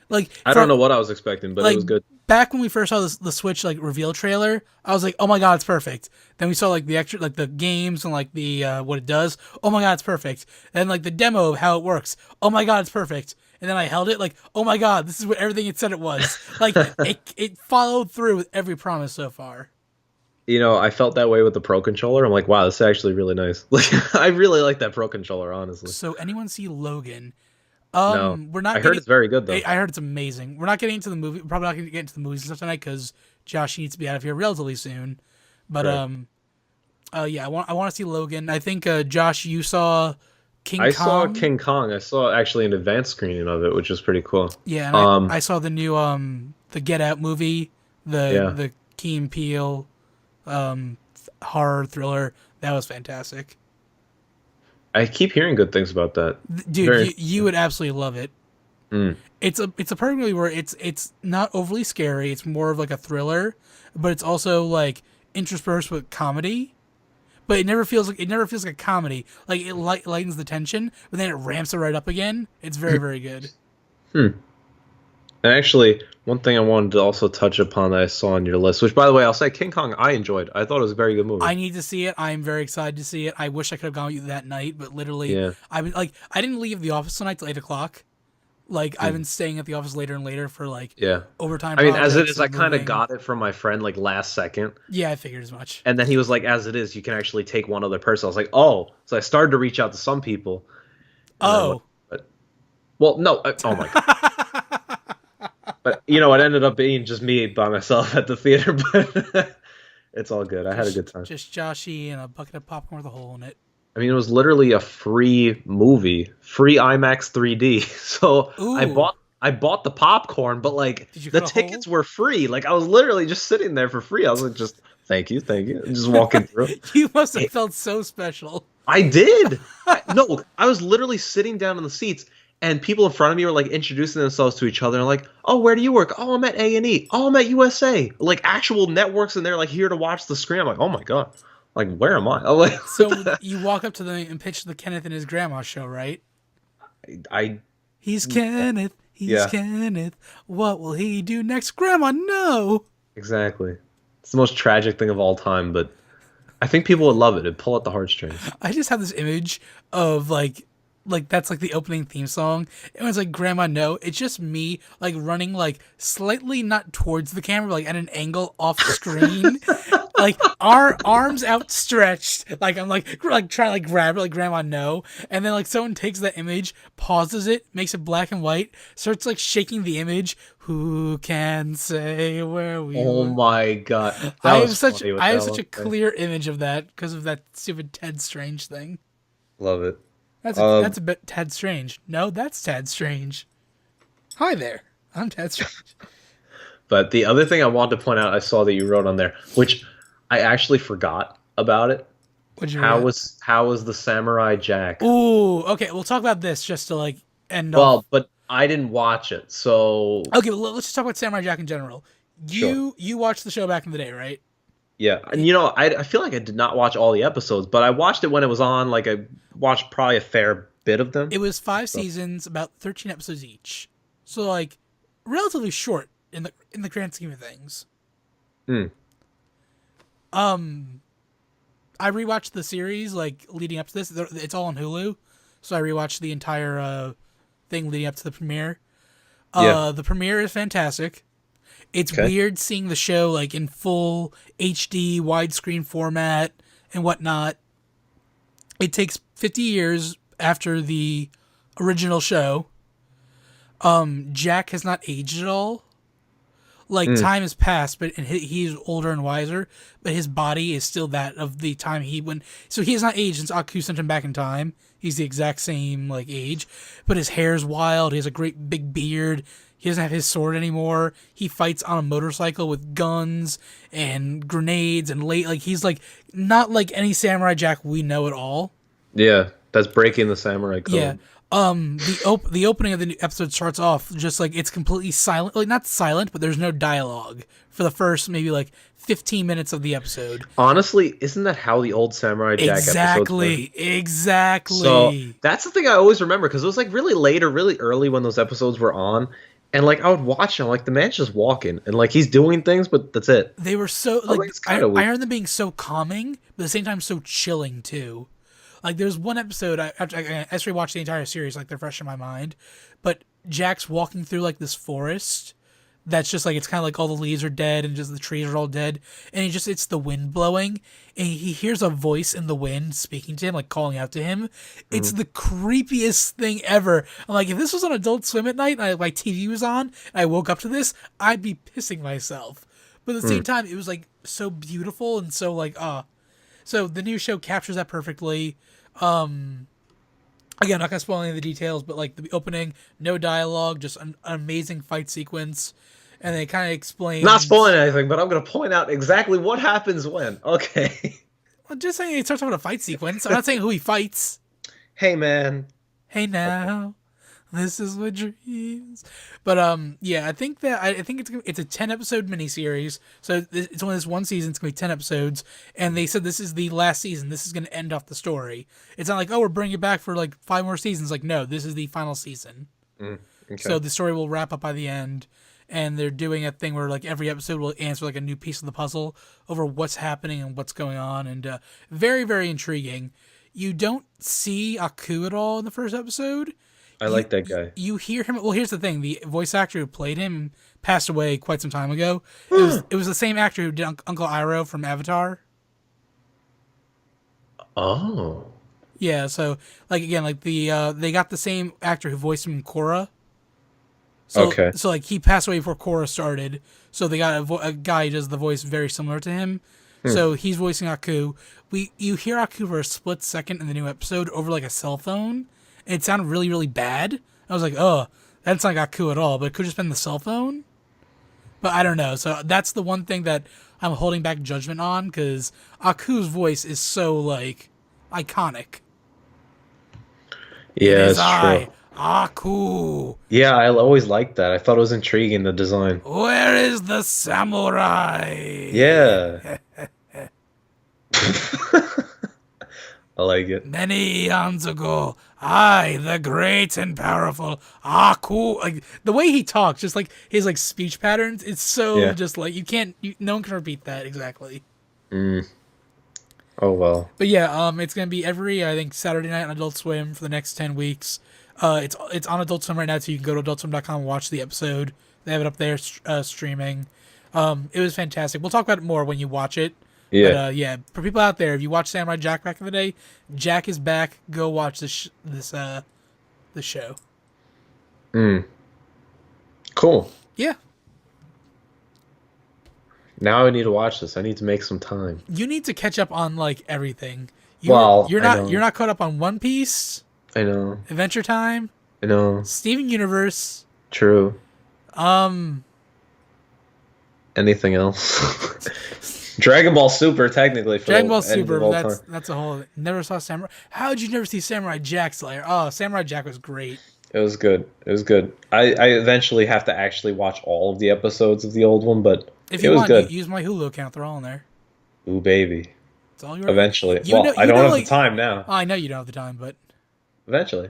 Like I don't know what I was expecting, but it like was good. back when we first saw the Switch like reveal trailer, I was like, oh my god, it's perfect. Then we saw like the extra like the games and like the what it does. Oh my god, it's perfect. And like the demo of how it works. Oh my god, it's perfect. And then I held it like, oh my god, this is what everything it said it was. Like it followed through with every promise so far. I felt that way with the Pro controller. I'm like, wow, this is actually really nice. Like, I really like that Pro controller, honestly. So anyone see Logan? No, We're not I heard getting. it's very good though. I heard it's amazing. We're not getting into the movie. We're probably not going to get into the movies and stuff tonight because Josh needs to be out of here relatively soon. But Right. yeah, I want to see Logan. I think Josh, you saw King I saw Kong. King Kong. I saw actually an advanced screening of it, which was pretty cool. Yeah, and Um, I saw the new the Get Out movie, the yeah, the Key and Peele horror thriller. That was fantastic. I keep hearing good things about that. Dude, Very. you would absolutely love it. Mm, It's a perfect movie where it's not overly scary. It's more of like a thriller, but it's also like interspersed with comedy. But it never feels like a comedy. Like it lightens the tension, but then it ramps it right up again. It's very very good. hmm. And actually, one thing I wanted to also touch upon that I saw on your list, which by the way, I'll say King Kong, I enjoyed. I thought it was a very good movie. I need to see it. I am very excited to see it. I wish I could have gone with you that night, but literally, Yeah. I didn't leave the office tonight till 8 o'clock. Like I've Hmm. been staying at the office later and later for like Yeah. overtime I mean, as it projects is, I and kind of moving. got it from my friend like last second. Yeah, I figured as much. And then he was like, as it is, you can actually take one other person. I was like, oh. So I started to reach out to some people. And then what? Oh, But, well, no. Oh my God. But, it ended up being just me by myself at the theater. But it's all good. I had a just good time. just Joshy and a bucket of popcorn with a hole in it. I mean, it was literally a free movie, free IMAX 3D. So I Ooh, bought I bought the popcorn, but like did you the cut a hole? tickets were free. Like I was literally just sitting there for free. I was like, just thank you, and just walking through. You must have Hey, felt so special. I did. No, I was literally sitting down in the seats, and people in front of me were like introducing themselves to each other, and like, oh, where do you work? Oh, I'm at A&E. Oh, I'm at USA. Like actual networks, and they're like here to watch the screen. I'm like, oh my god, like where am I? I'm like, what So the? you walk up to them and pitch the Kenneth and his grandma show, right? I He's Kenneth. He's yeah, Kenneth. What will he do next? Grandma, no. exactly. It's the most tragic thing of all time, but I think people would love it. It'd pull at the heartstrings. I just have this image of like that's like the opening theme song. And it's like Grandma No. It's just me like running like slightly not towards the camera, but, like at an angle off screen. Like our arms outstretched, like I'm like trying to like grab it, like Grandma No, and then like someone takes that image, pauses it, makes it black and white, starts like shaking the image. Who can say where we Oh were? my god, that was funny with I that have such one. a clear image of that because of that stupid Ted Strange thing. Love it. That's a bit Ted Strange. No, that's Ted Strange. Hi there, I'm Ted Strange. But the other thing I wanted to point out, I saw that you wrote on there, which I actually forgot about it. What'd you How write? was the Samurai Jack? Ooh, okay. We'll talk about this just to like end off. Well, but I didn't watch it, so Okay, well, let's just talk about Samurai Jack in general. sure. You watched the show back in the day, right? Yeah, and I feel like I did not watch all the episodes, but I watched it when it was on. Like I watched probably a fair bit of them. It was five So, seasons, about 13 episodes each. So like relatively short in the grand scheme of things. hmm, Um, I rewatched the series like leading up to this. It's all on Hulu, so I rewatched the entire thing leading up to the premiere. yeah, The premiere is fantastic. It's okay, weird seeing the show like in full HD widescreen format and whatnot. It takes 50 years after the original show. Jack has not aged at all. Like hmm, time has passed, but and he's older and wiser, but his body is still that of the time he went. So he has not aged since Aku sent him back in time. He's the exact same like age, but his hair's wild. He has a great big beard. He doesn't have his sword anymore. He fights on a motorcycle with guns and grenades and like he's like not like any samurai Jack we know at all. yeah. That's breaking the samurai Yeah. code. The opening of the new episode starts off just like it's completely silent, like not silent, but there's no dialogue for the first maybe like 15 minutes of the episode. Honestly, isn't that how the old Samurai Jack episodes were? Exactly. So Exactly. that's the thing I always remember because it was like really late or really early when those episodes were on, and like I would watch him, like the man's just walking and like he's doing things, but that's it. They were so I was like like, it's kind of I weird. remember them being so calming, but at the same time so chilling too. Like there's one episode I just rewatched the entire series, like they're fresh in my mind. But Jack's walking through like this forest that's just like it's kind of like all the leaves are dead and just the trees are all dead, and it's the wind blowing, and he hears a voice in the wind speaking to him, like calling out to him. It's Mm, the creepiest thing ever. I'm like, if this was on Adult Swim at night and my TV was on and I woke up to this, I'd be pissing myself. But at the same mm. time, it was like so beautiful and so like so the new show captures that perfectly. Again, I'm not gonna spoil any of the details, but like the opening, no dialogue, just an amazing fight sequence, and they kind of Not spoiling explains. anything, but I'm gonna point out exactly what happens when. Okay. Well, just saying it starts off with a fight sequence. I'm not saying who he fights. Hey, man. Hey Okay. now, this is what dreams. But yeah, I think it's a 10 episode miniseries. So it's only this one season. It's gonna be 10 episodes, and they said this is the last season. This is gonna end off the story. It's not like, oh, we're bringing it back for like 5 more seasons. Like, no, this is the final season. Mm, okay. So the story will wrap up by the end, and they're doing a thing where like every episode will answer like a new piece of the puzzle over what's happening and what's going on, and very very intriguing. You don't see Aku at all in the first episode. I like that guy. You hear him. Well, here's the thing: the voice actor who played him passed away quite some time ago. It was the same actor who did Uncle Iroh from Avatar. Oh. Yeah, so like again, like they got the same actor who voiced him in Korra. So, Okay. so like he passed away before Korra started. So they got a guy who does the voice very similar to him. Hmm. So he's voicing Aku. You hear Aku for a split second in the new episode over like a cell phone, and it sounded really really bad. I was like, oh, that's not Aku at all. But it could have just been the cell phone. But I don't know. So that's the one thing that I'm holding back judgment on because Aku's voice is so like iconic. It Yeah, is it's true. I, Aku. Yeah, I always liked that. I thought it was intriguing, the design. Where is the samurai? Yeah. I like it. Many eons ago, I, the great and powerful Aku. Like the way he talks, just like his like speech patterns, it's so Yeah. just like no one can repeat that exactly. Mm. Oh well. But yeah, it's gonna be every I think Saturday night on Adult Swim for the next 10 weeks. It's on Adult Swim right now, so you can go to adultswim.com and watch the episode. They have it up there streaming. It was fantastic. We'll talk about it more when you watch it. But Yeah. yeah, for people out there, if you watched Samurai Jack back in the day, Jack is back. Go watch this show. Mm. Cool. Yeah, Now I need to watch this. I need to make some time. you need to catch up on like everything. Well, You're I not know. you're not caught up on One Piece, I know. Adventure Time, I know. Steven Universe. True. Um, Anything else? Dragon Ball Super, technically. For Dragon the Ball end Super. of all That's time. that's a whole. Never saw Samurai. How did you never see Samurai Jack Slayer? Oh, Samurai Jack was great. It was good. It was good. I eventually have to actually watch all of the episodes of the old one, but If it you was want, good. use my Hulu account. They're all in there. Ooh, baby. It's all yours. Eventually. You Well, know, I you don't know, have like, the time now. I know you don't have the time, but Eventually.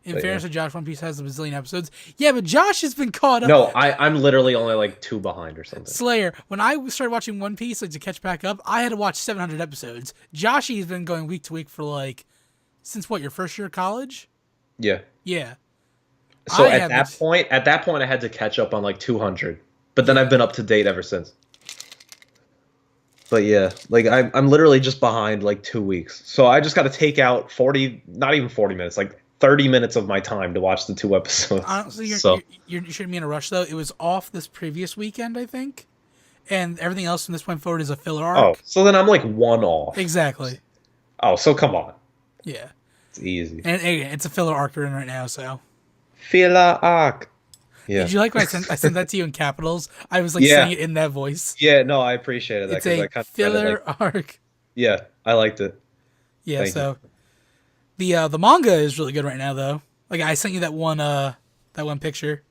in But fairness yeah. to Josh, One Piece has a bazillion episodes. Yeah, but Josh has been caught up. No, I'm literally only like 2 behind or something. Slayer. When I started watching One Piece, like to catch back up, I had to watch 700 episodes. Joshy's been going week to week for like since what, your first year of college? Yeah. Yeah. So I at haven't- that point, I had to catch up on like 200, but then I've been up to date ever since. But yeah, like I'm literally just behind like 2 weeks, so I just got to take out 40, not even 40 minutes, like 30 minutes of my time to watch the 2 episodes. Honestly, So you shouldn't be in a rush though. It was off this previous weekend, I think, and everything else from this point forward is a filler arc. oh, so then I'm like 1 off. Exactly. Oh, so come on, Yeah, it's easy. and again, it's a filler arc we're in right now. So, Filler arc. Yeah. did you like when I sent that to you in capitals? I was like Yeah. saying it in that voice. Yeah, no, I appreciated that It's because a I kind of read it filler like, arc. yeah, I liked it. Yeah. Thank So the manga is really good right now though. Like I sent you that one picture.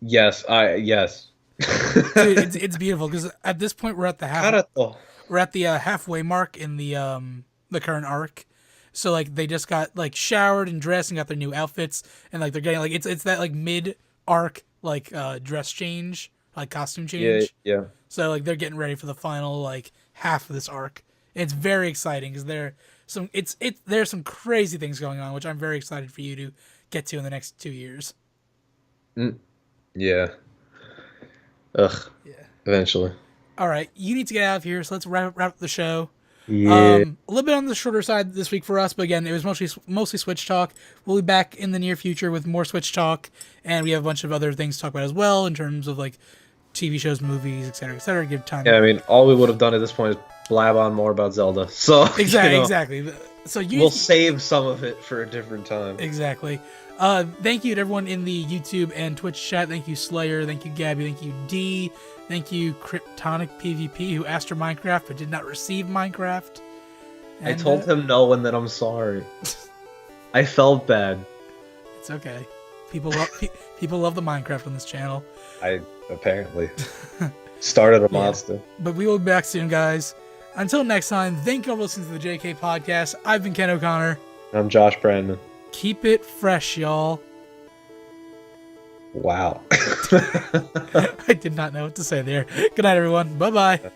Yes, yes. Dude, it's beautiful because at this point Karato. we're at the halfway mark in the current arc. So like they just got like showered and dressed and got their new outfits and like they're getting like it's that like mid arc like dress change, like costume Yeah, change. yeah. So like they're getting ready for the final like half of this arc. And it's very exciting because there's some crazy things going on which I'm very excited for you to get to in the next 2 years. Yeah. Ugh. Yeah. Eventually. All right, you need to get out of here, so let's wrap up the show. Yeah. A little bit on the shorter side this week for us, but again, it was mostly Switch talk. We'll be back in the near future with more Switch talk, and we have a bunch of other things to talk about as well in terms of like TV shows, movies, etc., etc. Give time. Yeah, I mean, all we would have done at this point is blab on more about Zelda. So Exactly. So we'll save some of it for a different time. Exactly. Thank you to everyone in the YouTube and Twitch chat. Thank you, Slayer. Thank you, Gabby. Thank you, D. Thank you, Kryptonic PvP, who asked for Minecraft but did not receive Minecraft. I told him no, and then I'm sorry. I felt bad. It's okay. People love the Minecraft on this channel. I apparently started a monster. But we will be back soon, guys. Until next time, thank you all for listening to the JK Podcast. I've been Ken O'Connor. I'm Josh Brandon. Keep it fresh, y'all. Wow. I did not know what to say there. Good night, everyone. Bye-bye.